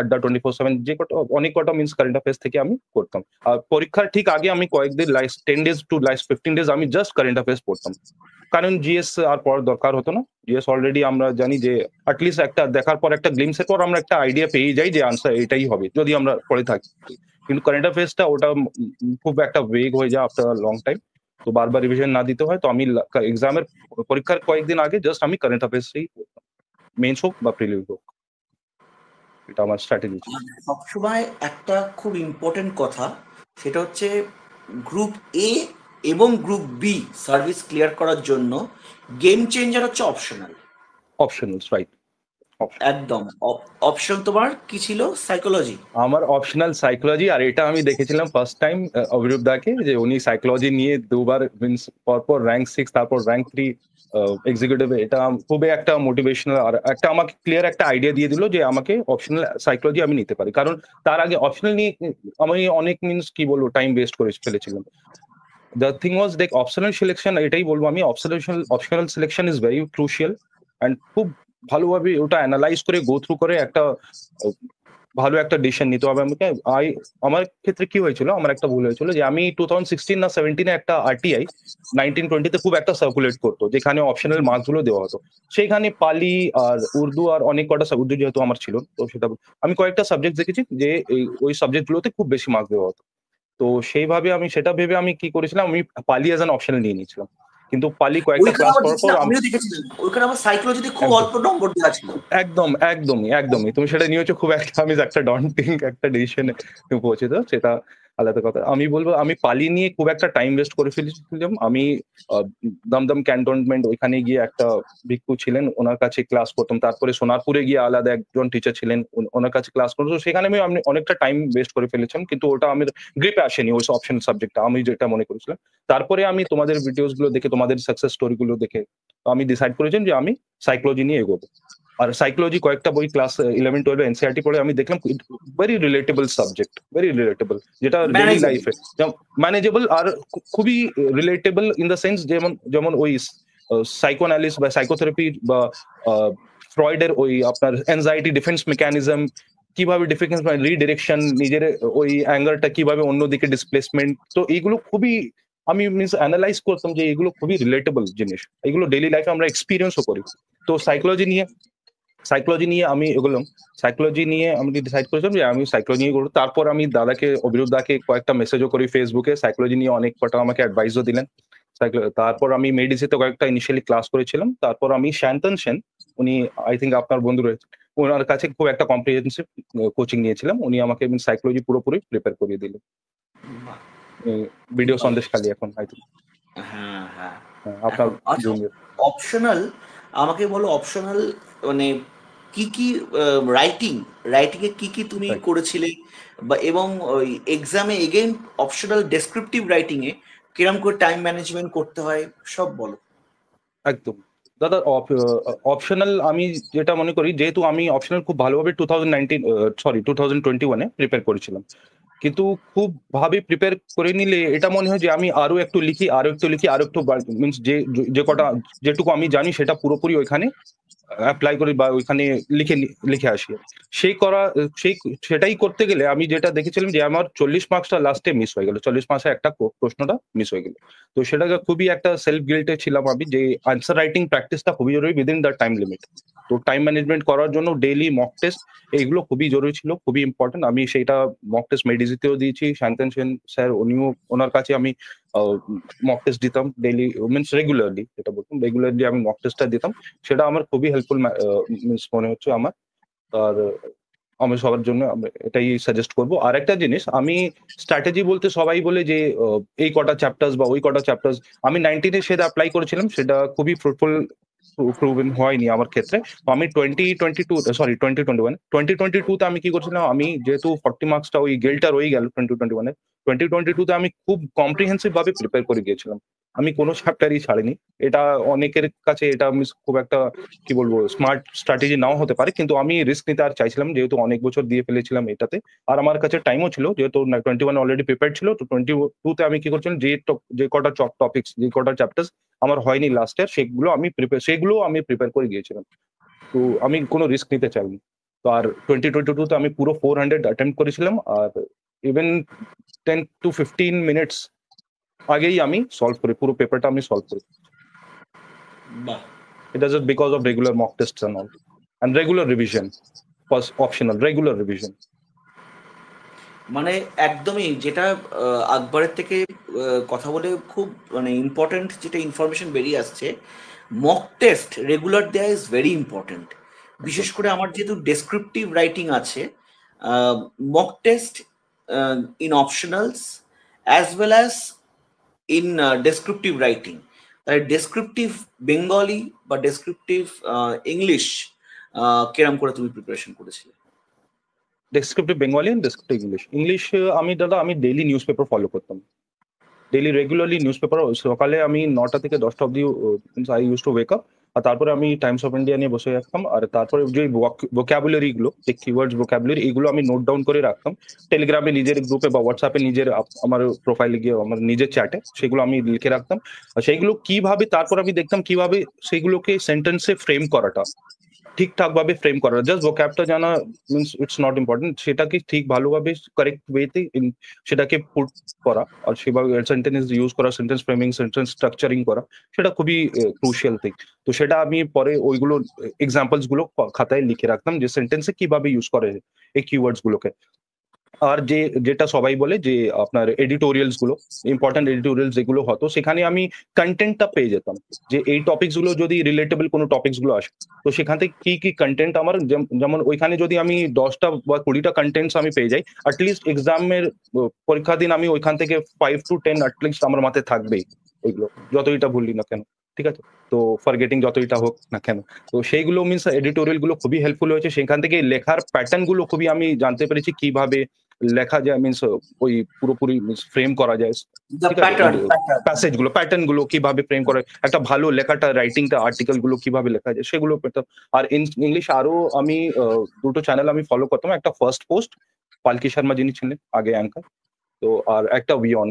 আড্ডা 24/7 যে কটা অনেক কটা মিনস কারেন্ট অ্যাফেয়ার্স থেকে আমি করতাম। আর পরীক্ষার ঠিক আগে আমি কয়েকদিন last 10 days to last 15 days আমি জাস্ট কারেন্ট অ্যাফেয়ার্স পড়তাম, কারণ জিএস আর পড়ার দরকার হতো না। জিএস অলরেডি আমরা জানি যে অ্যাটলিস্ট একটা দেখার পর, একটা গ্লিমসের পর আমরা একটা আইডিয়া পেয়ে যাই যে আনসার এটাই হবে যদি আমরা পড়ে থাকি। কিন্তু কারেন্ট অ্যাফেয়ার্সটা ওটা খুব একটা ওয়েগ হয়ে যায় আফটার লং টাইম, তো বারবার রিভিশন না দিতে হয়। তো আমি এক্সামের পরীক্ষার কয়েকদিন আগে জাস্ট আমি কারেন্ট অ্যাফেয়ার্সই পড়তাম, মেইনস হোক বা প্রিলিমস হোক, এটা আমার স্ট্র্যাটেজি ছিল। সবসময় একটা খুব ইম্পর্টেন্ট কথা, সেটা হচ্ছে গ্রুপ এ এবং গ্রুপ বি সার্ভিস ক্লিয়ার করার জন্য গেম চেঞ্জার হচ্ছে অপশনাল। রাইট, একদম অপশন। তোমার কি ছিল? সাইকোলজি। আমার অপশনাল সাইকোলজি। আর এটা আমি দেখেছিলাম ফার্স্ট টাইম অভিরূপ দাকে, যে উনি সাইকোলজি নিয়ে দুবার মিনস পরপর র্যাঙ্ক 6 তারপর র্যাঙ্ক 3 এক্সিকিউটিভে, এটা খুবই একটা মোটিভেশনাল আর একটা আমাকে ক্লিয়ার একটা আইডিয়া দিয়ে দিল যে আমাকে অপশনাল সাইকোলজি আমি নিতে পারি। কারণ তার আগে অপশনাল নিয়ে আমি অনেক মিনস কি বলবো টাইম ওয়েস্ট করে ফেলেছিলাম। দ্য থিং ওয়াজ দেখ, অপশনাল সিলেকশন, এটাই বলবো আমি, optional selection is very crucial and খুব ভালোভাবে ওটা অ্যানালাইজ করে গো থ্রু করে একটা ভালো একটা ডিসিশন নিতে হবে আমাকে। আমার ক্ষেত্রে কি হয়েছিল, আমার একটা ভুল হয়েছিল যে আমি 2016 না 17 একটা আরটিআই 1920 খুব একটা সার্কুলেট করতো, যেখানে অপশনাল মার্কস গুলো দেওয়া হতো। সেখানে পালি আর উর্দু আর অনেক কটা উর্দু যেহেতু আমার ছিল, তো সেটা আমি কয়েকটা সাবজেক্ট দেখেছি যে ওই সাবজেক্ট গুলোতে খুব বেশি মার্কস দেওয়া হতো। তো সেইভাবে আমি সেটা ভেবে আমি কি করেছিলাম, আমি পালি অ্যাজ অ্যান অপশনাল নিয়ে নিয়েছিলাম। কিন্তু পালি কয়েকটা ওইখানে ক্লাস আবার করার পর দেখছিলাম, আমিও দেখেছিলাম ওইখানে আমার সাইকোলজিতে খুব একদম অল্প নম্বর দেওয়া ছিল। একদমই তুমি সেটা নিয়েছো খুব একটা, আমি একটা ডন্টিং একটা ডিসিশনে পৌঁছে দাও, সেটা আলাদা কথা। আমি বলবো আমি পালি নিয়ে খুব একটা টাইম ওয়েস্ট করে ফেলেছিলাম। আমি আহ, দমদম ক্যান্টনমেন্ট ওইখানে গিয়ে একটা ভিক্ষু ছিলেন, ওনার কাছে ক্লাস করতাম। তারপরে সোনারপুরে গিয়ে আলাদা একজন টিচার ছিলেন, ওনার কাছে ক্লাস করতাম। তো সেখানে আমি অনেকটা টাইম ওয়েস্ট করে ফেলেছিলাম, কিন্তু ওটা আমি গ্রিপে আসেনি ওই অপশন সাবজেক্টটা, আমি যেটা মনে করেছিলাম। তারপরে আমি তোমাদের ভিডিওস গুলো দেখে, তোমাদের সাকসেস স্টোরি গুলো দেখে আমি ডিসাইড করেছিলাম যে আমি সাইকোলজি নিয়ে এগোবো। আর সাইকোলজি কয়েকটা বই ক্লাস 11-12 এনসিআরটি পড়ে আমি দেখলাম very relatable subject, very relatable, যেটা ডেইলি ম্যানেজেবল। লাইফে ম্যানেজেবল আর খুবই রিলেটেবল ইন দ্য সেন্স যেমন যেমন ওই সাইকোঅ্যানালিস বা সাইকোথেরাপি বা ফ্রয়েডের ওই আপনার অ্যাংজাইটি ডিফেন্স মেকানিজম, কিভাবে ডিফেন্স রিডিরেকশন, নিজের ওই অ্যাঙ্গারটা কিভাবে অন্যদিকে ডিসপ্লেসমেন্ট, তো এইগুলো খুবই আমি মিনস অ্যানালাইজ করতাম যে এগুলো খুবই রিলেটেবল জিনিস, এগুলো ডেইলি লাইফে আমরা এক্সপিরিয়েন্সও করি। তো সাইকোলজি নিয়ে আমি এগুলো, সাইকোলজি নিয়ে আমি ডিসাইড করেছিলাম যে আমি সাইকোলজি নিয়ে করবো। তারপর আমি দাদাকে, অভিরূপ দাকে কয়েকটা মেসেজও করি ফেসবুকে, সাইকোলজি নিয়ে অনেক কটা আমাকে অ্যাডভাইসও দিলেন। তারপর আমি মেডিসিতে কয়েকটা ইনিশিয়ালি ক্লাস করেছিলাম। তারপর আমি শান্তন সেন, উনি আই থিঙ্ক আপনার বন্ধু রয়েছে, ওনার কাছে খুব একটা কম্প্রিহেনসিভ কোচিং নিয়েছিলাম। উনি আমাকে সাইকোলজি পুরোপুরি প্রিপেয়ার করিয়ে দিলেন। বাহ, ভিডিও ভালো। সন্দেশ খালি এখন আই থিঙ্ক হ্যাঁ হ্যাঁ। আপনার এখন আচ্ছা, জুনিয়র। অপশনাল, আমাকে বলো অপশনাল মানে কি কি রাইটিং, রাইটিং এ কি কি তুমি করেছিলে, বা এবং ওই এক্সামে এগেইন অপশনাল ডেসক্রিপটিভ রাইটিং এ কিরম করে টাইম ম্যানেজমেন্ট করতে হয় সব বলো। একদম দাদা, অপশনাল আমি যেটা মনে করি, যেহেতু আমি অপশনাল খুব ভালোভাবে 2021-এ প্রিপেয়ার করেছিলাম, কিন্তু খুব ভাবে প্রিপেয়ার করে নিলে এটা মনে হয় যে আমি আরো একটু লিখি, আরো একটু মিনস যে কটা যেটুকু আমি জানি সেটা পুরোপুরি ওইখানে অ্যাপ্লাই করি বা ওইখানে লিখে আসি। সেই করা সেই সেটাই করতে গেলে আমি যেটা দেখেছিলাম যে আমার 40 মার্কসটা লাস্টে মিস হয়ে গেল, 40 মার্কসে একটা প্রশ্নটা মিস হয়ে গেল। তো সেটাকে খুবই একটা সেলফ গিল্টে ছিলাম আমি, যে আনসার রাইটিং প্র্যাকটিসটা খুবই জরুরি উইদিন দ্য টাইম লিমিট। তো টাইম ম্যানেজমেন্ট করার জন্য ডেইলি মক টেস্ট, এইগুলো খুবই জরুরি ছিল, খুবই ইম্পর্টেন্ট। আমি সেইটা মক টেস্ট মেডিজিতেও দিয়েছি, শান্তন সেন স্যার উনিও, ওনার কাছে আমি মক টেস্ট দিতাম ডেইলি, মিনস রেগুলারলি, যেটা বলতাম রেগুলারলি আমি মক টেস্টটা দিতাম। সেটা আমার খুবই হেল্পফুল মিনস মনে হচ্ছে আমার। আর আমি সবার জন্য এটাই সাজেস্ট করবো। আর একটা জিনিস, আমি স্ট্র্যাটেজি বলতে সবাই বলে যে এই কটা চ্যাপ্টার্স বা ওই কটা চ্যাপ্টার্স, আমি 19-এ সেটা অ্যাপ্লাই করেছিলাম, সেটা খুবই ফ্রুটফুল প্রুভেন হয়নি আমার ক্ষেত্রে। তো আমি 2022-তে আমি কি করছিলাম, আমি যেহেতু 40 মার্কসটা ওই গেলটা রয়ে গেল 2022-তে আমি খুব কম্প্রিহেন্সিভ ভাবে প্রিপেয়ার করে গিয়েছিলাম। আমি কোনো চ্যাপ্টারই ছাড়িনি। এটা অনেকের কাছে এটা আমি খুব একটা কি বলবো স্মার্ট স্ট্র্যাটেজি নাও হতে পারে, কিন্তু আমি রিস্ক নিতে আর চাইছিলাম, যেহেতু অনেক বছর দিয়ে ফেলেছিলাম এটাতে। আর আমার কাছে টাইমও ছিল, যেহেতু 21 অলরেডি প্রিপেয়ার ছিল। তো 22-তে আমি কি করছিলাম, যে কটা টপিক্স, যে কটা চ্যাপ্টার্স আমার হয়নি লাস্ট ইয়ার, সেগুলো আমি প্রিপেয়ার করে গিয়েছিলাম। তো আমি কোনো রিস্ক নিতে চাইনি। তো আর 2022-তে আমি পুরো 400 অ্যাটেম্প্ট করেছিলাম, আর ইভেন 10 to 15 মিনিটস আগেই আমি সলভ করি, পুরো পেপারটা আমি সলভ করি। বাহ, It is just because of regular mock tests and all, and regular revision was optional, regular revision. মানে একদমই যেটা আকবরের থেকে কথা বলে খুব মানে ইম্পর্টেন্ট যেটা ইনফরমেশন বেরিয়ে আসছে, মক টেস্ট রেগুলার দেয়া ইজ ভেরি ইম্পর্টেন্ট। বিশেষ করে আমার যেহেতু ডেসক্রিপটিভ রাইটিং আছে, mock test in optionals as well as in descriptive writing, তাই ডেসক্রিপটিভ বেঙ্গলি বা ডেসক্রিপটিভ ইংলিশ কিরম করে তুমি প্রিপারেশন করেছিলে? Descriptive Bengali and descriptive English. আমি দাদা আমি ডেইলি নিউজ পেপার ফলো করতাম, ডেইলি রেগুলারলি নিউজ পেপার। সকালে আমি 9টা থেকে 10টা অব্দি I use to wake up, আর তারপরে আমি টাইমস অফ ইন্ডিয়া নিয়ে বসে রাখতাম। আর তারপরে যে ভোকাবুলারি গুলো, যে কিওয়ার্ডস ভোকাবুলারি, এগুলো আমি নোট ডাউন করে রাখতাম টেলিগ্রামে নিজের গ্রুপে বা হোয়াটসঅ্যাপে নিজের আমার প্রোফাইলে গিয়ে আমার নিজের চ্যাটে সেগুলো আমি লিখে রাখতাম। আর সেইগুলো কিভাবে তারপর আমি দেখতাম কিভাবে সেগুলোকে সেন্টেন্সে ফ্রেম করাটা, ঠিকঠাক ভাবে ফ্রেম করা, জাস্ট ভোক্যাবটা জানা মিনস ইটস নট ইম্পর্টেন্ট, সেটাকে ঠিক ভালোভাবে কারেক্ট ওয়েতে সেটাকে পুট করা, আর সেভাবে সেন্টেন্স ইউজ করা, সেন্টেন্স ফ্রেমিং, সেন্টেন্স স্ট্রাকচারিং করা, সেটা খুবই ক্রুশিয়াল থিং। তো সেটা আমি পরে ওইগুলো এক্সাম্পলস গুলো খাতায় লিখে রাখতাম, যে সেন্টেন্সে কিভাবে ইউজ করে এই কিওয়ার্ডস গুলোকে। আর যেটা সবাই বলে যে আপনার এডিটোরিয়ালস গুলো, ইম্পর্টেন্ট এডিটোরিয়ালস যেগুলো হতো, সেখানে আমি কন্টেন্টটা পেয়ে যেতাম, যে এই টপিকস গুলো যদি রিলেটেবল কোনো টপিকস গুলো আসে, তো সেখান থেকে কি কি কন্টেন্ট আমার যেমন ওইখানে যদি আমি 10টা বা 20টা কন্টেন্টস আমি পেয়ে যাই, অ্যাটলিস্ট এক্সামের পরীক্ষা দিন আমি ওইখান থেকে 5 to 10 অ্যাটলিস্ট আমার মাথায় থাকবেই ওইগুলো, যতইটা ভুলি না কেন, ঠিক আছে? তো ফরগেটিং যতইটা হোক না কেন, তো সেইগুলো মিনস এডিটোরিয়াল গুলো খুবই হেল্পফুল হয়েছে। সেখান থেকে লেখার প্যাটার্ন গুলো খুবই আমি জানতে পেরেছি কিভাবে লেখা যায়, মিনস ওই পুরোপুরি ফ্রেম করা যায়, দ্য ঠিক আছে? প্যাটার্ন প্যাসেজ গুলো, প্যাটার্ন গুলো কিভাবে ফ্রেম করা যায়, একটা ভালো লেখাটা, রাইটিংটা, আর্টিকেল গুলো কিভাবে লেখা যায় সেগুলো পেতাম। আর ইংলিশ আরো আমি দুটো চ্যানেল আমি ফলো করতাম, একটা ফার্স্ট পোস্ট, পালকি শর্মা যিনি ছিলেন আগে অ্যাঙ্কার, তো আর একটা উইয়ন,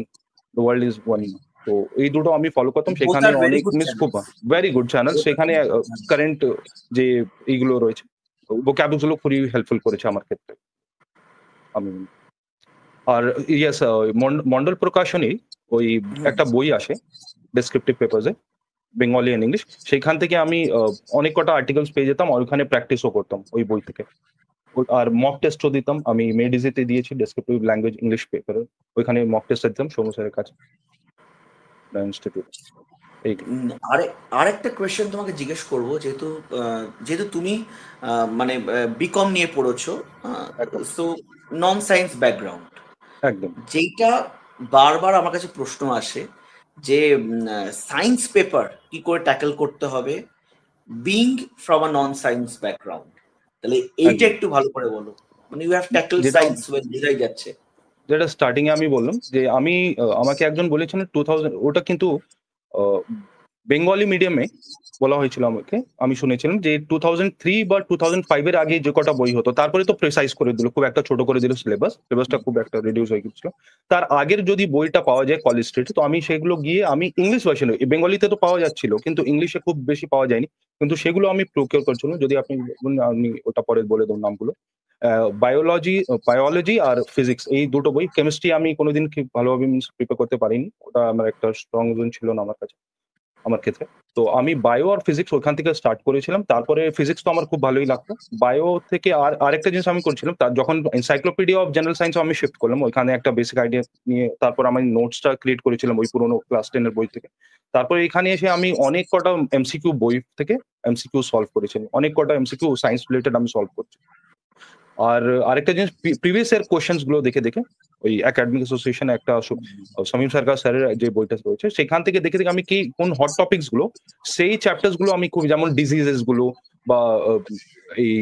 দ্য ওয়ার্ল্ড ইজ ওয়ান। তো এই দুটো আমি ফলো করতাম, বোথ সেখানে আর ভেরি অনেক গুড মিস খুব চ্যানেলস। ভেরি গুড চ্যানেল, সেখানে কারেন্ট যে এইগুলো রয়েছে ভোক্যাবুলারি গুলো খুবই হেল্পফুল করেছে আমার ক্ষেত্রে। আমি আর ইয়েস, মন্ডল প্রকাশনী ওই একটা বই আসে ডেসক্রিপটিভ পেপারসে, বেঙ্গলি এন্ড ইংলিশ, সেখান থেকে আমি অনেক কটা আর্টিকেলস পেয়ে যেতাম, আর ওইখানে প্র্যাকটিসও করতাম ওই বই থেকে। আর মক টেস্টও দিতাম, আমি মেডিজিতে দিয়েছি ডেসক্রিপটিভ ল্যাঙ্গুয়েজ ইংলিশ পেপারে, ওইখানে মক টেস্ট দিতাম সৌম্য স্যারের কাছে ইনস্টিটিউট। এই আরেকটা কোয়েশ্চেন তোমাকে জিজ্ঞেস করব, যেহেতু যেহেতু তুমি মানে বিকম নিয়ে পড়েছো, একদম সো নন সায়েন্স ব্যাকগ্রাউন্ড, একদম যেইটা বারবার আমার কাছে প্রশ্ন আসে যে সায়েন্স পেপার কি করে ট্যাকেল করতে হবে being from a non science background, তাহলে এইটা একদম একটু ভালো করে বলো। মানে ইউ হ্যাভ ট্যাকেল যেটা সায়েন্স ওয়েল, বোঝাই যাচ্ছে। যেটা স্টার্টিং এ আমি বললাম যে আমি আমাকে একজন বলেছিলেন 2000, ওটা কিন্তু বেঙ্গলি মিডিয়ামে বলা হয়েছিল আমাকে, আমি শুনেছিলাম যে 2003 বা 2005 এর আগে যে কটা বই হতো, তারপরে তো প্রেসাইজ করে দিল, খুব একটা ছোট করে দিল সিলেবাসটা খুব একটা রিডিউস হয়ে গেছিল। তার আগের যদি বইটা পাওয়া যায় কলেজ স্ট্রিট, তো আমি সেগুলো গিয়ে আমি ইংলিশ ভার্সনে, বেঙ্গলিতে তো পাওয়া যাচ্ছিল কিন্তু ইংলিশে খুব বেশি পাওয়া যায়নি, কিন্তু সেগুলো আমি প্রোকিওর করছিলাম। যদি আপনি বলুন, আমি ওটা পরে বলে দেব নামগুলো। বায়োলজি আর ফিজিক্স, এই দুটো বই। কেমিস্ট্রি আমি কোনোদিন খুব ভালোভাবে প্রিপেয়ার করতে পারিনি, ওটা আমার একটা স্ট্রং জোন ছিল না আমার কাছে, আমার ক্ষেত্রে। তো আমি বায়ো আর ফিজিক্স ওখান থেকে স্টার্ট করেছিলাম, তারপরে ফিজিক্স তো আমার খুব ভালোই লাগতো। বায়ো থেকে আরেকটা জিনিস আমি করছিলাম, তার যখন এনসাইক্লোপিডিয়া অফ জেনারেল সায়েন্স আমি শিফট করলাম, ওইখানে একটা বেসিক আইডিয়া নিয়ে তারপর আমি নোটসটা ক্রিয়েট করেছিলাম ওই পুরোনো ক্লাস 10 এর বই থেকে। তারপরে এখানে এসে আমি অনেক কটা এমসিকিউ বই থেকে এমসিকিউ সলভ করেছিলাম, অনেক কটা এমসিকিউ সায়েন্স রিলেটেড আমি সলভ করছি। আর আরেকটা জিনিস, প্রিভিয়াস ইয়ার কোশ্চেন্স গুলো দেখে দেখে, ওই একাডেমিক অ্যাসোসিয়েশন একটা সমীম সরকার স্যারের যে বইটা রয়েছে, সেখান থেকে দেখে দেখে আমি কি কোন হট টপিকস গুলো, সেই চ্যাপ্টার্স গুলো আমি খুব, যেমন ডিজিজেস গুলো বা এই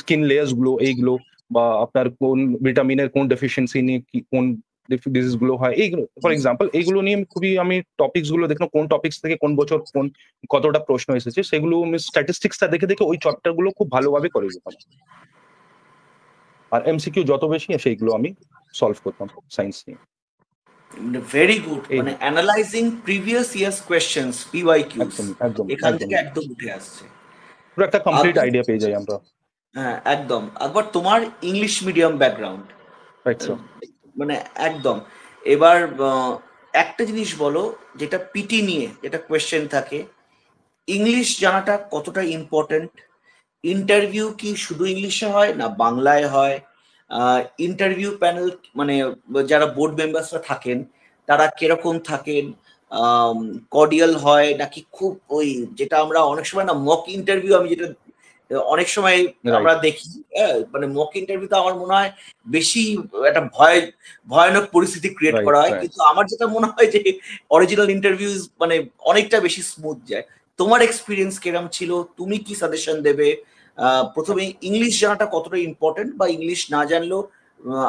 স্কিন লেয়ার্স গুলো, এইগুলো, বা আপনার কোন ভিটামিনের কোন ডেফিসিয়েন্সি নিয়ে কি কোন ডিজিজ গুলো হয়, এইগুলো ফর এক্সাম্পল, এইগুলো নিয়ে খুবই আমি টপিকস গুলো দেখলাম, কোন টপিক্স থেকে কোন বছর কোন কতটা প্রশ্ন এসেছে, সেগুলো আমি স্ট্যাটিস্টিক্সটা দেখে দেখে ওই চ্যাপ্টার গুলো খুব ভালোভাবে করে যেতাম। আর এমসিকিউ যত বেশি সেইগুলো আমি সলভ করতাম সায়েন্স নিয়ে। ভেরি গুড, এই মানে অ্যানালাইজিং প্রিভিয়াস ইয়ার্স কোয়েশ্চেন্স, পিওয়াইকিউস, একদম একদম এখান একদম থেকে একদম উঠে আসছে। পুরো একটা কমপ্লিট আকবর, আইডিয়া পেয়ে যাই আমরা। হ্যাঁ একদম। আকবর, তোমার English medium background, right sir. মানে একদম। এবার একটা জিনিস বলো, যেটা পিটি নিয়ে যেটা কোয়েশ্চেন থাকে, ইংলিশ জানাটা কতটা ইম্পর্টেন্ট? ইন্টারভিউ কি শুধু ইংলিশে হয় না বাংলায় হয়? ইন্টারভিউ প্যানেল মানে যারা বোর্ড মেম্বার্সরা থাকেন তারা কিরকম থাকেন? কর্ডিয়াল হয় নাকি খুব ওই, যেটা আমরা অনেক সময় না মক ইন্টারভিউ, আমি যেটা অনেক সময় আমরা রাইট দেখি, মানে মক ইন্টারভিউতে আমার মনে হয় বেশি একটা ভয়ানক পরিস্থিতি ক্রিয়েট রাইট করা হয়, রাইট কিন্তু আমার যেটা মনে হয় যে অরিজিনাল ইন্টারভিউ মানে অনেকটা বেশি স্মুথ যায়। তোমার এক্সপিরিয়েন্স কিরম ছিল? তুমি কি সাজেশন দেবে? প্রথমে ইংলিশ জানাটা কতটা ইম্পর্টেন্ট, বা ইংলিশ না জানলেও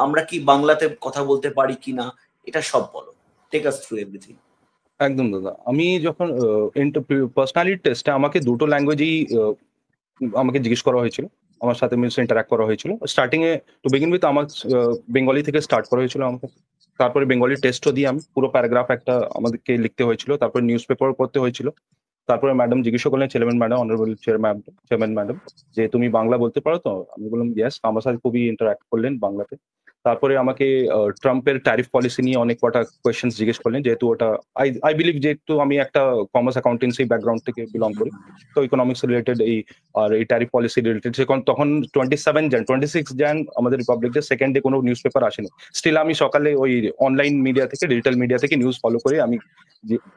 আমরা কি বাংলাতে কথা বলতে পারি কিনা, এটা সব বলো। Take us through everything. একদম দাদা। আমি যখন পার্সোনালিটি টেস্টে আমাকে দুটো ল্যাঙ্গুয়েজই আমাকে জিজ্ঞেস করা হয়েছিল, আমার সাথে মিনস ইন্টারাক্ট করা হয়েছিল। Starting A to begin with আমার বেঙ্গলি থেকে স্টার্ট করা হয়েছিল আমাকে, তারপরে বেঙ্গলি টেস্টও দিয়ে আমি পুরো প্যারাগ্রাফ একটা আমাদেরকে লিখতে হয়েছিল, তারপরে নিউজ পেপার পড়তে হয়েছিল। তারপরে ম্যাডাম জিজ্ঞাসা করলেন, chairman madam, honourable chairman madam, যে তুমি বাংলা বলতে পারো তো? আমি বললাম ইয়েস। আমার সাথে খুবই ইন্টারাক্ট করলেন বাংলাতে। তারপরে আমাকে ট্রাম্পের ট্যারিফ পলিসি নিয়ে অনেক কটা কোয়েশ্চেন্স জিজ্ঞেস করলেন, যেহেতু ওটা আই বিলিভ যেহেতু আমি একটা কমার্স অ্যাকাউন্টেন্সি ব্যাকগ্রাউন্ড থেকে বিলং করি, তো ইকোনমিক্স রিলেটেড এই ট্যারিফ পলিসি রিলেটেড, তখন 26 jan আমাদের রিপাবলিক ডে সেকেন্ড ডে কোনো নিউজ পেপার আসেনি। স্টিল আমি সকালে ওই অনলাইন মিডিয়া থেকে, ডিজিটাল মিডিয়া থেকে নিউজ ফলো করে আমি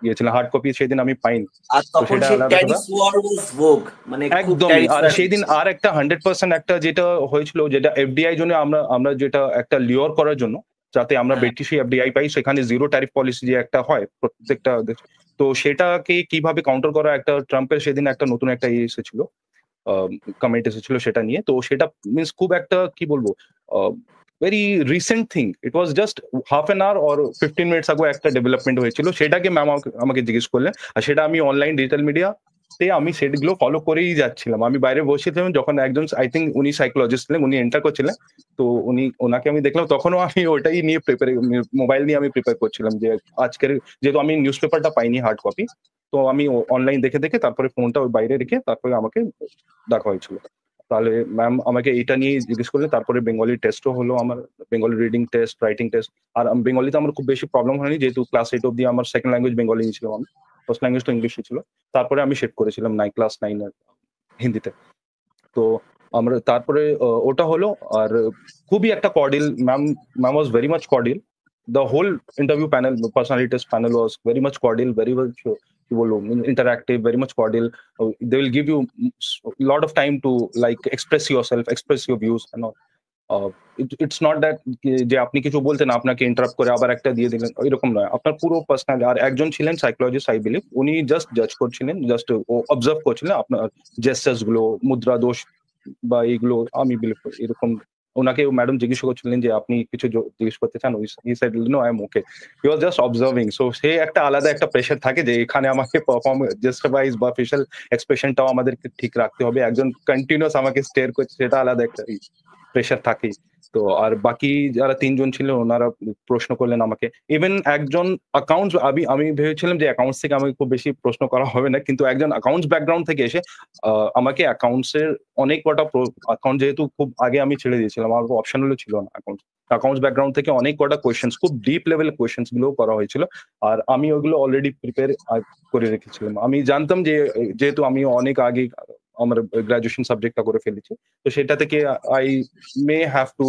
গিয়েছিলাম। হার্ড কপি সেদিন আমি পাইনি, আর তো তখন সেটা সেই আলাদা ট্যারিফ কথা। ওয়ার ওয়াজ ভোগ, মানে খুব একদমই। ট্যারিফ আর ওয়ার সেদিন আর একটা 100% একটা যেটা হয়েছিল, যেটা এফডিআই জন্য আমরা যেটা একটা লিওর করার জন্য, যাতে আমরা হ্যাঁ। বেশি এফডিআই পাই, সেখানে জিরো ট্যারিফ পলিসি যে একটা হয় প্রত্যেকটা দেশ, তো সেটাকে কিভাবে কাউন্টার করা, একটা ট্রাম্পের সেদিন একটা নতুন একটা এসেছিল, কমেন্ট এসেছিল সেটা নিয়ে। তো সেটা মিনস খুব একটা কি বলবো, very recent thing, it was just half an hour or 15 minutes ago একটা ডেভেলপমেন্ট হয়েছিল, সেটাকে ম্যাম আমাকে জিজ্ঞেস করলেন। আর সেটা আমি অনলাইন ডিজিটাল মিডিয়া আমি সেগুলো ফলো করেই যাচ্ছিলাম। আমি বাইরে বসেছিলাম, যখন একজন আই থিঙ্ক উনি সাইকোলজিস্ট ছিলেন, উনি এন্টার করছিলেন, তো ওনাকে আমি দেখলাম, তখনও আমি ওটাই নিয়ে মোবাইল নিয়ে আমি প্রিপেয়ার করছিলাম, যে আজকের, যেহেতু আমি নিউজ পেপারটা পাইনি হার্ড কপি, তো আমি অনলাইন দেখে দেখে তারপরে ফোনটা ওই বাইরে রেখে তারপরে আমাকে দেখা হয়েছিল। তাহলে ম্যাম আমাকে এটা নিয়ে জিজ্ঞেস করলে, তারপরে বেঙ্গলি টেস্টও হলো আমার, Bengali reading test, writing test. আর বেঙ্গলিতে আমার খুব বেশি প্রবলেম হয়নি, যেহেতু ক্লাস 8 অব্দি আমার সেকেন্ড ল্যাঙ্গুয়েজ বেঙ্গলি ছিল, আমি ফার্স্ট ল্যাঙ্গুয়েজ তো ইংলিশই ছিল। তারপরে আমি শিফট করেছিলাম ক্লাস 9 হিন্দিতে। তো আমরা তারপরে ওটা হলো। আর খুবই একটা cordial ma'am was very much cordial. The whole interview panel, personality test panel was very much cordial, very much কি বলবো, interactive, very much cordial. They will give you lot of time to like express yourself, express your views and all. It's not that যে আপনি কিছু বলতেন আপনাকে interrupt করে আবার একটা দিয়ে দিলেন, এরকম নয়। আপনার পুরো পার্সোনাল। আর একজন ছিলেন সাইকোলজিস্ট আই বিলিভ, উনি জাস্ট জাজ করছিলেন, জাস্ট অবজার্ভ করছিলেন আপনার জেস্টার্স গুলো, মুদ্রা দোষ বা এইগুলো। আমি বিলিভ করি এরকম। ওনাকে ম্যাডাম জিজ্ঞেস করছিলেন যে আপনি কিছু জিজ্ঞেস করতে চান, he said no, I am okay. He was just observing. So সে একটা আলাদা একটা প্রেশার থাকে যে এখানে আমাকে পারফর্ম, জেস্টারভাইজ বা ফেশিয়াল এক্সপ্রেশনটাও আমাদেরকে ঠিক রাখতে হবে। একজন কন্টিনিউয়াস আমাকে স্টেয়ার করছে, সেটা আলাদা একটা প্রেশার থাকেই। তো আর বাকি যারা 3জন ছিলেন, ওনারা প্রশ্ন করলেন আমাকে। ইভেন একজন অ্যাকাউন্টস, আমি ভেবেছিলাম যে অ্যাকাউন্টস থেকে আমাকে খুব বেশি প্রশ্ন করা হবে না, কিন্তু একজন অ্যাকাউন্টস ব্যাকগ্রাউন্ড থেকে এসে আমাকে অ্যাকাউন্টসের অনেক কটা অ্যাকাউন্ট, যেহেতু খুব আগে আমি ছেড়ে দিয়েছিলাম, আমার অপশনালও ছিল না অ্যাকাউন্টস ব্যাকগ্রাউন্ড থেকে অনেক কটা কোয়েশ্চেন্স, খুব ডিপ লেভেল কোয়েশ্চেন্স গুলো করা হয়েছিল। আর আমি ওইগুলো অলরেডি প্রিপেয়ার করে রেখেছিলাম। আমি জানতাম যে যেহেতু আমি অনেক আগে আমার গ্রাজুয়েশন সাবজেক্টটা করে ফেলেছি, তো সেটা থেকে I may have to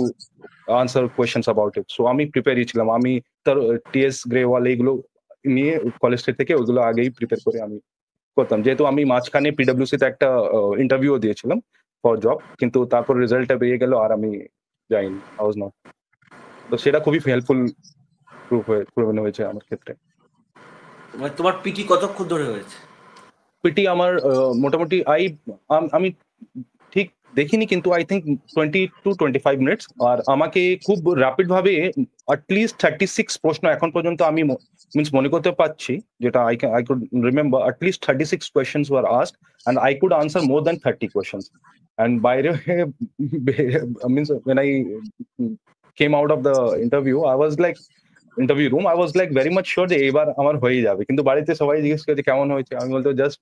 answer questions about it. So আমি প্রিপেয়ারই ছিলাম। আমি তার টিএস গ্রেওয়াল এইগুলো নিয়ে কলেজ থেকে ওইগুলো আগেই প্রিপেয়ার করে আমি করতাম। যেহেতু আমি মাঝখানে পিডব্লিউসি তে একটা ইন্টারভিউ দিয়েছিলাম ফর জব, কিন্তু তারপর রেজাল্টটা বেরিয়ে গেল আর আমি যাইনি, আই ওয়াজ নট। তো সেটা খুবই হেল্পফুল প্রুভেন হয়েছে আমার ক্ষেত্রে। মানে তোমার পিটি কতক্ষণ ধরে হয়েছে? পিটি আমার মোটামুটি আমি ঠিক দেখিনি, কিন্তু আই থিঙ্ক 20 to 25 মিনিটস। আর আমাকে খুব র্যাপিড ভাবে অ্যাটলিস্ট 36 প্রশ্ন এখন পর্যন্ত আমি মিনস মনে করতে পারছি, যেটা I could remember at least 36 questions were asked and I could answer more than 30 questions. And by the way, means when I came out of the interview, I was like interview room, I was like very much sure যে এইবার আমার হয়ে যাবে। কিন্তু বাড়িতে সবাই জিজ্ঞেস করে যে কেমন হয়েছে, আমি বলতো জাস্ট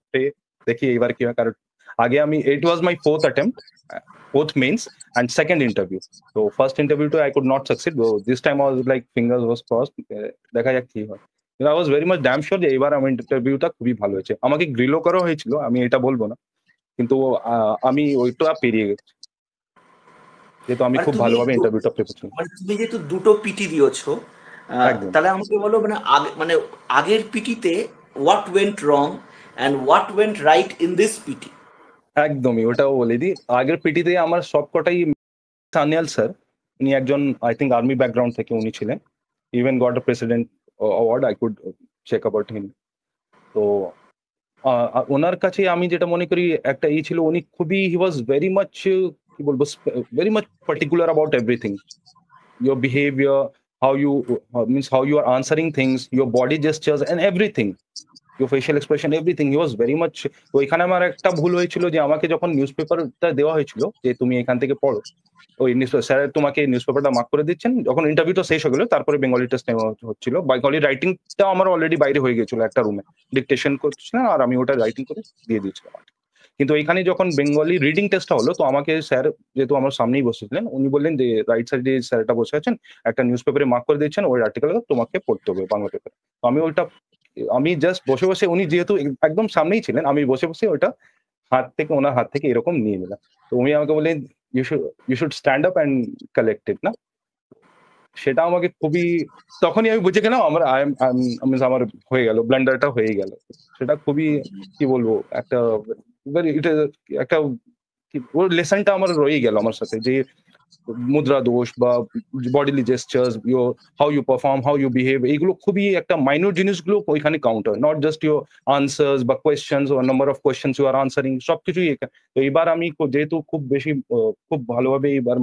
দেখি এইবার কি হয়। কারণ আগে আমি, it was my fourth attempt, fourth mains and second interview. তো ফার্স্ট ইন্টারভিউটা I could not succeed, this time I was like fingers was crossed, দেখা যাক কি হয়। I was very much damn sure যে এইবার আমার ইন্টারভিউটা খুবই ভালো হয়েছে। আমাকে গ্রিলও করা হয়েছিল, আমি এটা বলবো না, কিন্তু আমি ওইটা পেরিয়ে গেছি, যেহেতু আমি মানে খুব ভালোভাবে ইন্টারভিউটা প্রিপারেশন। মানে তুমি যেহেতু দুটো পিটি দিয়েছো, একদম তাহলে আমাকে বলো, মানে মানে আগের পিটিতে what went wrong and what went right in this PT? একদমই, ওটাও বলে দিই। আগের পিটিতে আমার সবকটাই, সানিয়াল স্যার, উনি একজন আই থিঙ্ক আর্মি ব্যাকগ্রাউন্ড থেকে উনি ছিলেন, even got a president award, I could check about him. তো ওনার কাছে আমি যেটা মনে করি একটা ছিল, উনি খুবই, হি ওয়াজ ভেরি মাচ কি বলবো, very much particular about everything, your behavior, how you means how you are answering things, your body gestures and everything, your facial expression, everything. He was very much. তো এখানে আমার একটা ভুল হয়েছিল যে আমাকে যখন নিউজ পেপারটা দেওয়া হয়েছিল যে তুমি এখান থেকে পড়ো, ওই স্যার তোমাকে নিউজ পেপারটা মার্ক করে দিচ্ছেন, যখন ইন্টারভিউটা শেষ হয়ে গেল তারপরে বেঙ্গলি টেস্ট নেওয়া হচ্ছিল। বেঙ্গলি রাইটিংটা আমার অলরেডি বাইরে হয়ে গেছিল একটা রুমে, ডিকটেশন করছিলাম আর আমি ওটা রাইটিং করে দিয়ে দিয়েছিলাম। কিন্তু এখানে যখন বেঙ্গলি রিডিং টেস্টটা হলো, তো আমাকে স্যার যেহেতু আমার সামনেই বসেছিলেন, উনি বললেন যে রাইট সাইডে স্যারটা বসে আছেন, একটা নিউজ পেপারে মার্ক করে দিচ্ছেন, ওই আর্টিকেল তোমাকে পড়তে হবে বাংলা পেপারে। তো আমি জাস্ট বসে বসে, উনি যেহেতু একদম সামনেই ছিলেন, আমি বসে বসে ওটা ওনার হাত থেকে এরকম নিয়ে নিলাম। তো উনি আমাকে বললেন you should stand up and collect it না। সেটা আমাকে খুবই, তখনই আমি বুঝে গেলাম আমার হয়ে গেল, ব্লান্ডারটা হয়ে গেল। সেটা খুবই, কি বলবো, একটা ওর লেসনটা আমার রয়ে গেল আমার সাথে, যে মুদ্রা দোষ বা bodily gestures, how you perform, how you behave, এইগুলো খুবই একটা মাইনর জিনিসগুলো ওইখানে কাউন্ট হয়, নট জাস্ট ইউর আনসার্স বা কোয়েশ্চেন্স ও number of questions you are answering, সবকিছুই এখানে। তো এইবার আমি যেহেতু খুব বেশি খুব ভালোভাবে এইবার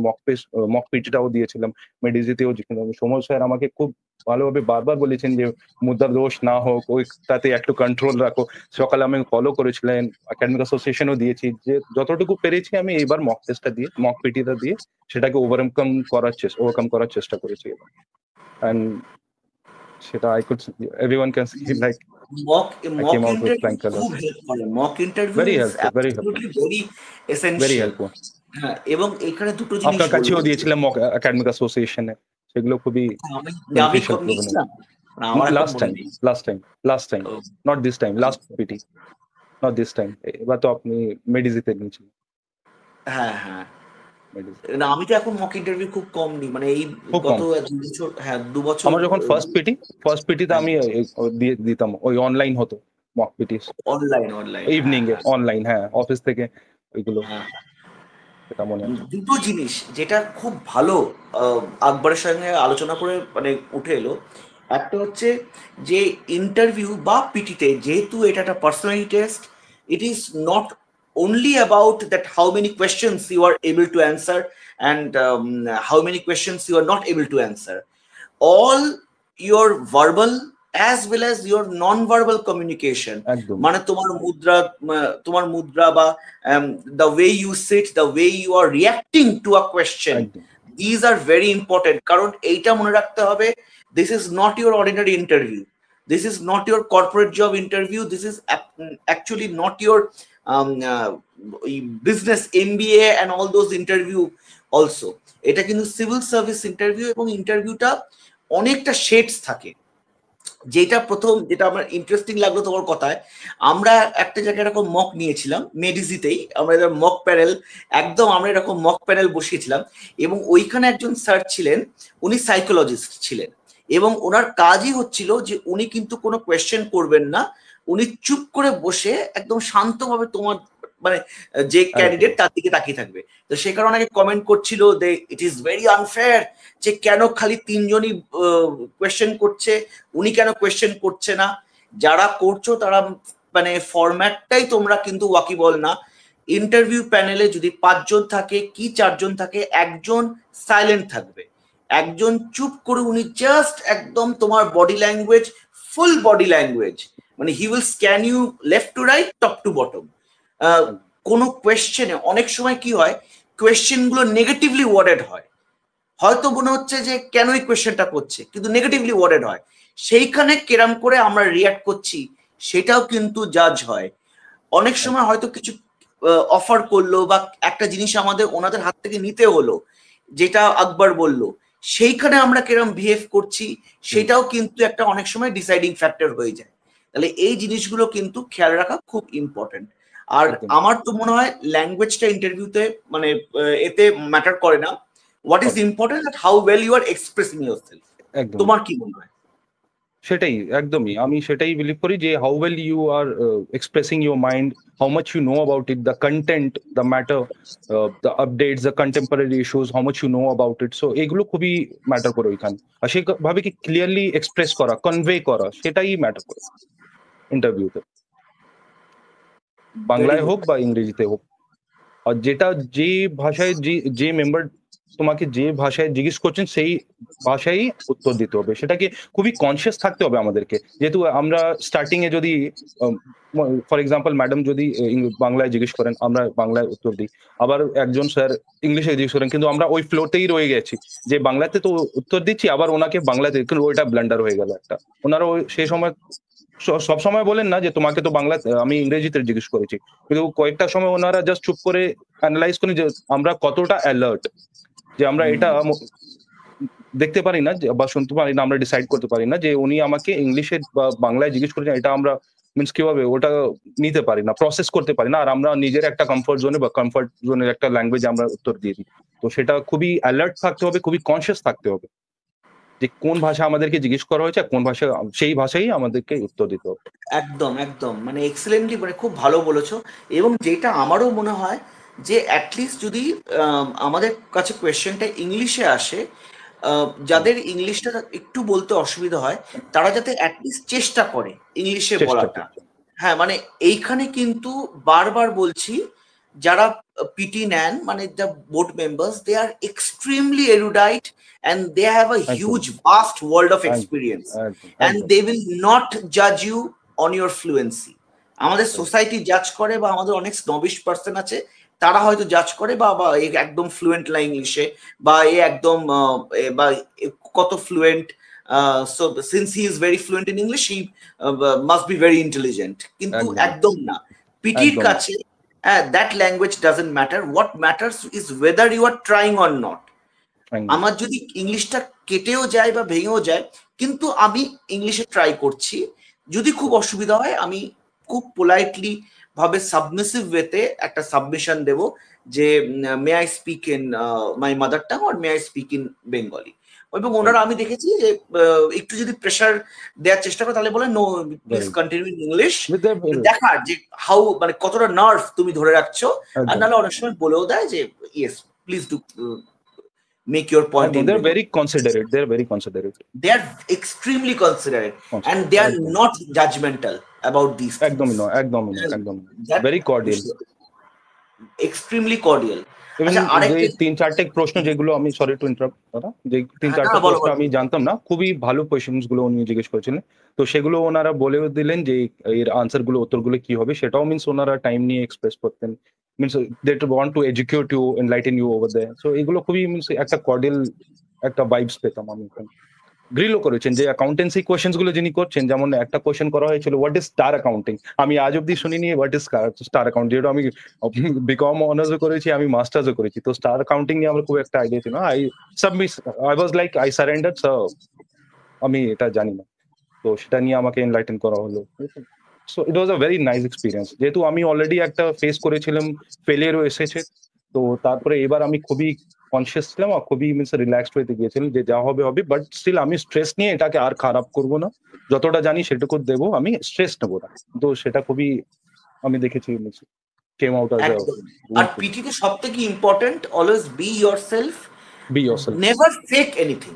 মক পিটিটাও দিয়েছিলাম মেডিজিতেও, যেখানে সময় স্যার আমাকে খুব ভালোভাবে বারবার বলেছেন যে মুদ্রা দোষ না হোক, ওইটাতে একটু কন্ট্রোল রাখো। সকালে আমি ফলো করেছিলেন, একাডেমিক অ্যাসোসিয়েশনও দিয়েছি, যে যতটুকু পেরেছি আমি এইবার মক টেস্টটা দিয়ে, মক পিটিটা দিয়ে সেটাকে ওভারকাম করার চেষ্টা করেছি। And সেটা everyone can see, like mock I came out with interview flying colors. খুব হেল্প করে, mock interview Very is helpful, very helpful, absolutely very very essential। helpful. হ্যাঁ, এবং এখানে দুটো জিনিস আপনার কাছেও বলবো। দিয়েছিলাম একাডেমিক অ্যাসোসিয়েশনে, সেগুলো খুবই আমি beneficial কম প্রবলেম। নিয়েছিলাম না, আমার এখন last মনে নেই। time, O, not this time, last PT, not this time। এবার তো আপনি মেডিজিতে নিয়েছিলেন। হ্যাঁ হ্যাঁ, মেডিজি না আমি তো এখন মক ইন্টারভিউ খুব কম নিই, মানে এই খুব গত কম। 2 বছর, হ্যাঁ 2 বছর আমার যখন ফার্স্ট পিটিতে আমি দিয়ে দিতাম, ওই অনলাইন হতো মক পিটি, অনলাইন ইভিনিং এ অনলাইন, হ্যাঁ অফিস থেকে ওইগুলো, সেটা মনে আছে। দুটো জিনিস যেটা খুব ভালো আকবরের সঙ্গে আলোচনা করে মানে উঠে এলো, একটা হচ্ছে যে ইন্টারভিউ বা পিটিতে, যেহেতু এটা একটা personality test, it is not only about that how many questions you are able to answer and how many questions you are not able to answer. All your verbal as well as your non-verbal communication, একদম মানে তোমার মুদ্রা বা the way you sit, the way you are reacting to a question, একদম these are very important। কারণ এইটা মনে রাখতে হবে, this is not your ordinary interview, this is not your corporate job interview, this is actually not your business MBA and all those interview also। এটা কিন্তু civil service interview, এবং ইন্টারভিউটা অনেকটা শেডস থাকে। যেটা আমার ইন্টারেস্টিং লাগলো তোমার কথায়, আমরা একটা জায়গায় এরকম মক নিয়েছিলাম মেডিজিতেই, আমরা মক প্যানেল, একদম আমরা এরকম মক প্যানেল বসিয়েছিলাম, এবং ওইখানে একজন স্যার ছিলেন, উনি সাইকোলজিস্ট ছিলেন, এবং ওনার কাজই হচ্ছিল যে উনি কিন্তু কোনো কোয়েশ্চেন করবেন না, উনি চুপ করে বসে একদম শান্তভাবে তোমার মানে যে ক্যান্ডিডেট তার দিকে তাকিয়ে থাকবে। তো সে কারণে অনেকে কমেন্ট করছিল যে ইট ইজ ভেরি আনফেয়ার, যে কেন খালি 3 জনই কোয়েশ্চেন করছে, উনি কেন কোয়েশ্চেন করছে না। যারা করছো তারা মানে ফরম্যাটটাই তোমরা কিন্তু ওয়াকিবল না। ইন্টারভিউ প্যানেলে যদি 5 জন থাকে কি 4 জন থাকে, একজন সাইলেন্ট থাকবে, একজন চুপ করে, উনি জাস্ট একদম তোমার body language, full body language, মানে he will scan you left to right, top to bottom. কোনো কোয়েশ্চেনে অনেক সময় কি হয়, কোয়েশ্চেন গুলো নেগেটিভলি ওয়ার্ডেড হয়, হয়তো মনে হচ্ছে যে কেন এই কোয়েশ্চেনটা করছে, কিন্তু নেগেটিভলি ওয়ার্ডেড হয়, সেইখানে কেরাম করে আমরা রিয়াক্ট করছি সেটাও কিন্তু জাজ হয়। অনেক সময় হয়তো কিছু অফার করলো বা একটা জিনিস ওনাদের হাত থেকে নিতে হলো, যেটা আকবর বলল, সেইখানে আমরা কেরম বিহেভ করছি সেটাও কিন্তু একটা অনেক সময় ডিসাইডিং ফ্যাক্টর হয়ে যায়। তাহলে এই জিনিসগুলো কিন্তু খেয়াল রাখা খুব ইম্পর্টেন্ট। আর আমার তো মনে হয় ল্যাঙ্গুয়েজটা ইন্টারভিউতে মানে এতে ম্যাটার করে না, what is important that how well you are expressing yourself. তোমার কি মনে হয়? সেটাই, একদমই আমি সেটাই বিলিভ করি, যে how well you are expressing your mind, how much you know about it, the content, the matter, the updates, the contemporary issues, how much you know about it. So এগুলো খুবই ম্যাটার করে ওইখানে, আর সেভাবে কি clearly express করা, convey করা, সেটাই matter করে ইন্টারভিউতে, বাংলায় হোক বা ইংরেজিতে হোক। আর যেটা যে ভাষায় যে মেম্বার তোমাকে যে ভাষায় জিজ্ঞেস করছেন সেই ভাষায় উত্তর দিতে হবে, সেটাকে খুবই কনসিয়াস থাকতে হবে আমাদেরকে। যেহেতু আমরা স্টার্টিং এ যদি ফর এক্সাম্পল ম্যাডাম যদি বাংলায় জিজ্ঞেস করেন, আমরা বাংলায় উত্তর দিই, আবার একজন স্যার ইংলিশে জিজ্ঞেস করেন, কিন্তু আমরা ওই ফ্লোতেই রয়ে গেছি যে বাংলাতে তো উত্তর দিচ্ছি, আবার ওনাকে বাংলাতে, কিন্তু ওইটা ব্লান্ডার হয়ে গেল একটা। ওনারা সেই সময় সব সময় বলেন না যে তোমাকে তো বাংলা, আমি ইংরেজিতে জিজ্ঞেস করেছি, কিন্তু কয়েকটা সময় ওনারা জাস্ট চুপ করে অ্যানালাইজ করেন যে আমরা কতটা অ্যালার্ট, যে আমরা এটা দেখতে পারি না বা শুনতে পারি না, আমরা ডিসাইড করতে পারি না যে উনি আমাকে ইংলিশে বা বাংলায় জিজ্ঞেস করেছেন, এটা আমরা মিনস কিভাবে ওটা নিতে পারি না, প্রসেস করতে পারি না, আর আমরা নিজের একটা কমফর্ট জোনে বা কমফর্ট জোনের একটা ল্যাঙ্গুয়েজ আমরা উত্তর দিয়ে দিই। তো সেটা খুবই অ্যালার্ট থাকতে হবে, খুবই কনসিয়াস থাকতে হবে যে কোন ভাষা আমাদেরকে জিজ্ঞেস করা হয়েছে, আর কোন ভাষা, সেই ভাষাই আমাদেরকে উত্তর দিতে হবে। একদম একদম মানে এক্সেলেন্টলি, মানে খুব ভালো বলেছো। এবং যেটা আমারও মনে হয় যে অ্যাটলিস্ট যদি আমাদের কাছে কোয়েশ্চেনটা ইংলিশে আসে, যাদের ইংলিশটা একটু বলতে অসুবিধা হয় তারা যাতে অ্যাটলিস্ট চেষ্টা করে ইংলিশে চেষ্টা বলাটা। করছি। হ্যাঁ, মানে এইখানে কিন্তু বারবার বলছি, যারা পিটি নেন মানে the board members, they are extremely erudite and they have a একদম হিউজ ভাস্ট ওয়ার্ল্ড অফ একদম এক্সপিরিয়েন্স, একদম অ্যান্ড একদম দে উইল নট জাজ ইউ অন ইউর ফ্লুয়েন্সি। আমাদের একদম সোসাইটি জাজ করে, বা আমাদের অনেক স্নবিশ পার্সন আছে, তারা হয়তো জাজ করে বা বা এ একদম ফ্লুয়েন্ট না ইংলিশে, বা এ একদম বা কত fluent, so since he is very fluent in English he must be very intelligent. কিন্তু একদম একদম না, পিটির একদম কাছে that language doesn't matter, what matters is whether you are trying or not. একদম আমার যদি ইংলিশটা কেটেও যায় বা ভেঙেও যায়, কিন্তু আমি ইংলিশে ট্রাই করছি, যদি খুব অসুবিধা হয় আমি খুব পোলাইটলি ভাবে সাবমিসিভ ওয়েতে একটা সাবমিশন দেব যে may I speak in my mother tongue or may I speak in Bengali. এবং ওনারা, আমি দেখেছি যে একটু যদি প্রেশার দেওয়ার চেষ্টা করে তাহলে বলে নো প্লিজ একদম continue in English, with the দেখার যে হাউ মানে কতটা নার্ভ তুমি ধরে রাখছো। আর একদম নাহলে অনেক সময় বলেও দেয় যে yes please do make your point একদম in they're Bengali. very considerate, they're very considerate They are extremely considerate and considerate they are একদম not judgmental about these things. একদমই নয়, একদমই নয়, একদমই নয়, That very cordial. extremely cordial. Even আচ্ছা, যে আরেকটা, 3-4টে প্রশ্ন যেগুলো আমি, সরি টু ইন্টারাপ্ট দাদা, যে হ্যাঁ, না 3-4টে বলো প্রশ্ন বলো। আমি জানতাম না, খুবই ভালো কোয়েশ্চেন্স গুলো উনি জিজ্ঞেস করেছিলেন, তো সেগুলো ওনারা বলেও দিলেন যে এর আনসার গুলো, উত্তরগুলো কি হবে, সেটাও মিন্স ওনারা টাইম নিয়ে এক্সপ্রেস করতেন, means they want to educate you, enlighten you over there. So এগুলো খুবই মিন্স একটা কর্ডিয়াল একটা ভাইবস পেতাম আমি ওখানে। গ্রিলও করেছেন যে অ্যাকাউন্টেন্সি কোয়েশ্চেন্স গুলো যিনি করছেন, যেমন একটা কোয়েশ্চেন করা হয়েছিল হোয়াট ইজ স্টার অ্যাকাউন্টিং, আমি আজ অব্দি শুনিনি হোয়াট ইজ স্টার অ্যাকাউন্ট, যেহেতু আমি বিকম অনার্সও করেছি, আমি মাস্টার্সও করেছি, তো স্টার অ্যাকাউন্টিং নিয়ে আমার খুব একটা আইডিয়া ছিল না। I was like I surrender, so আমি এটা জানি না, তো সেটা নিয়ে আমাকে এনলাইটেন করা হলো। So it was a very nice experience, যেহেতু আমি অলরেডি একটা ফেস করেছিলাম, ফেলিয়ারও এসেছে, তো তারপরে এবার আমি খুবই কনসিয়াস ছিলাম আর খুবই মিনস রিল্যাক্সড হইতে গিয়েছিলাম যে যা হবে হবে, বাট স্টিল আমি স্ট্রেস নিয়ে এটাকে আর খারাপ করব না, যতটা জানি সেটুকু দেবো, আমি স্ট্রেস নেবো না। তো সেটা খুবই আমি দেখেছি কেম আউট অ্যাজ আ একদম। আর গুড থিং। পিটিতে সব থেকে important, always be yourself, be yourself। Never fake anything.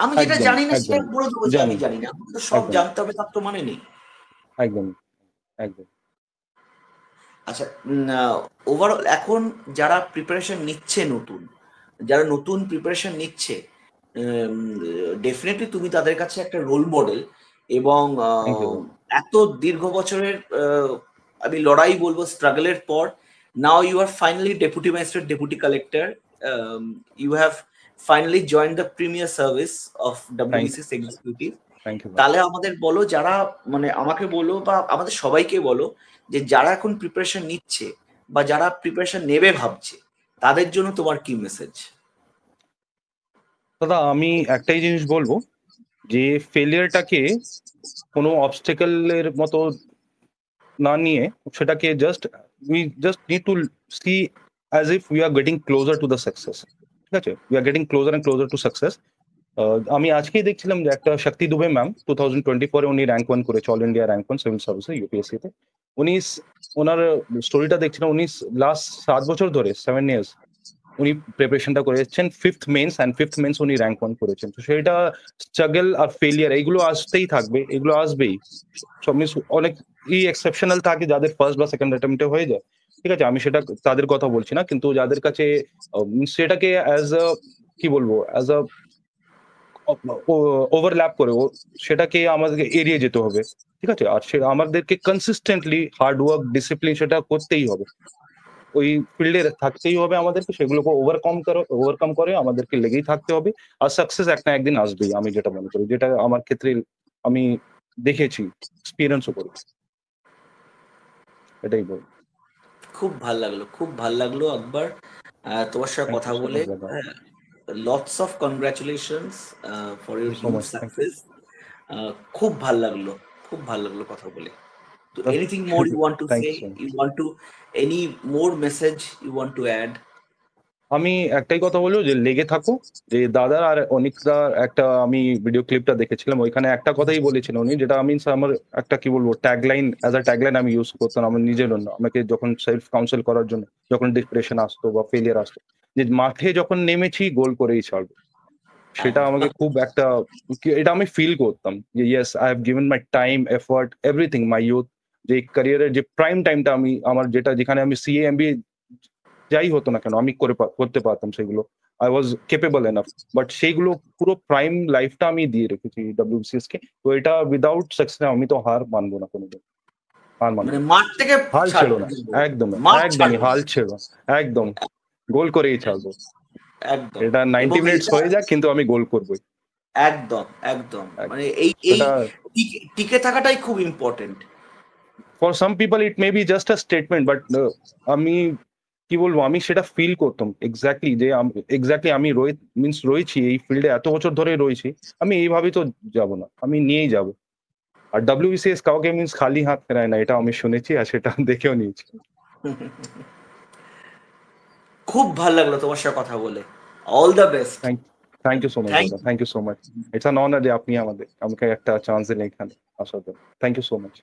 আমি যেটা একদম জানি না সেটা একদম বলে দেবো যে আমি জানি, জানি না, আমাকে তো সব একদম জানতে হবে তার তো মানে নেই। একদম একদম আচ্ছা, ওভারঅল এখন যারা প্রিপারেশন নিচ্ছে, যারা নতুন প্রিপারেশন নিচ্ছে, ডেফিনেটলি তুমি তাদের কাছে একটা রোল মডেল। এবং থ্যাংক ইউ। এত দীর্ঘ বছরের আমি লড়াই বলবো স্ট্রাগলের পর, now you are finally deputy magistrate, deputy collector, you have finally join the premier service of WBCS executive. Thank you. তাহলে আমাদের বলো, যারা মানে আমাকে বলো বা আমাদের সবাইকে বলো, যে যারা এখন প্রিপারেশন নিচ্ছে বা যারা প্রিপারেশন নেবে ভাবছে, তাদের জন্য তোমার কি মেসেজ? দাদা আমি একটাই জিনিস বলবো, যে ফেলিয়ারটাকে কোনো অবস্টেকলের মতো না নিয়ে, সেটাকে we just need to see as if we are getting closer to the success. ঠিক আছে, we are getting closer and closer to success. আমি আজকেই দেখছিলাম যে একটা শক্তি দুবে ম্যাম 2024 উনি র্যাঙ্ক 1 করেছে, অল ইন্ডিয়া র্যাঙ্ক 1 সিভিল সার্ভিসে, ইউপিএসসি তে। উনি ওনার স্টোরিটা দেখছিলাম, উনি লাস্ট 7 বছর ধরে, 7 ইয়ার্স উনি প্রিপারেশনটা করেছেন, 5th mains and 5th mains উনি র্যাঙ্ক 1 করেছেন। তো সেটা স্ট্রাগল আর ফেলিয়ার এইগুলো আসতেই থাকবে, এগুলো আসবেই। সব মিনস অনেক এক্সেপশনাল থাকে যাদের ফার্স্ট বা সেকেন্ড অ্যাটেম্পটে হয়ে যায়, ঠিক আছে, আমি সেটা তাদের কথা বলছি না, কিন্তু যাদের কাছে সেটাকে অ্যাজ আ কি বলবো, অ্যাজ আ ওভারল্যাপ করে সেটাকে আমাদেরকে এড়িয়ে যেতে হবে। ঠিক আছে, আর সে আমাদেরকে কনসিস্টেন্টলি হার্ড ওয়ার্ক, ডিসিপ্লিন সেটা করতেই হবে, ওই ফিল্ডে থাকতেই হবে আমাদেরকে, সেগুলোকে ওভারকাম করে আমাদেরকে লেগেই থাকতে হবে। আর সাকসেস এক না একদিন আসবেই, আমি যেটা মনে করি, যেটা আমার ক্ষেত্রে আমি দেখেছি, এক্সপিরিয়েন্সও করেছি, এটাই বল। খুব ভাল লাগলো, খুব ভাল লাগলো আকবর তোমার সাথে থ্যাংক কথা ইউ সো বলে। মাচ দাদা, lots of congratulations for thank your you so huge much, thank you. Success. খুব ভাল লাগলো, খুব ভাল লাগলো কথা বলে। তো Well, anything more you want to thank say, you so much. You want to any more message you want to add? আমি একটাই কথা বলবো যে লেগে থাকো, যে দাদা আর অনিকদার একটা আমি ভিডিও ক্লিপটা দেখেছিলাম, ওইখানে একটা কথাই বলেছিলেন উনি, যেটা আমি আমার একটা কি বলবো ট্যাগলাইন, অ্যাজ আ ট্যাগলাইন আমি ইউজ করতাম আমার নিজের জন্য, আমাকে যখন সেলফ কাউন্সেল করার জন্য, যখন ডিপ্রেশন আসতো বা ফেলিয়ার আসতো, যে মাঠে যখন নেমেছি গোল করেই ছাড়বো। সেটা আমাকে খুব একটা এটা আমি ফিল করতাম যে yes I have given my time, effort, everything, my youth, যে ক্যারিয়ারের যে প্রাইম টাইমটা আমি আমার যেটা যেখানে আমি সিএ এমবিএ যাই হতো না কেন আমি করতে পারতাম সেগুলো, I was capable enough, but সেইগুলো পুরো প্রাইম লাইফটা আমি দিয়ে রেখেছি ডব্লিউবিসিএস কে। তো এটা উইদাউট সাকসেস আমি তো হার মানবো না কোনোদিন, হার মানবো মানে না। মাঠ থেকে হাল ছেড়ো না, ছাড়বো, একদম মাঠ একদমই ছাড়বো হাল না। ছেড়ো না, একদম গোল করেই ছাড়বো। একদম। এটা 90 এবং মিনিটস এটা হয়ে যাক কিন্তু আমি গোল করবোই। একদম একদম এক- মানে এই এই এটা টিকে থাকাটাই খুব important. For some people it may be just a statement, but আমি কি বলবো, আমি সেটা ফিল করতাম এক্স্যাক্টলি, যে এক্স্যাক্টলি আমি রয়েছি এই ফিল্ডে, এত বছর ধরে রয়েছি, আমি এইভাবেই তো যাব না, আমি নিয়েই যাব। আর ডব্লিউবিসিএস কাউকে মিন্স খালি হাত ফেরায় না, এটা আমি শুনেছি আর সেটা দেখেও নিয়েছি। খুব ভালো লাগলো তোমার সাথে কথা বলে। All the best. Thank thank you so much thank দাদা, thank you so much. It's an honour যে আপনি আমাকে একটা চান্স দিলেন এখানে আসার জন্য। Thank you so much.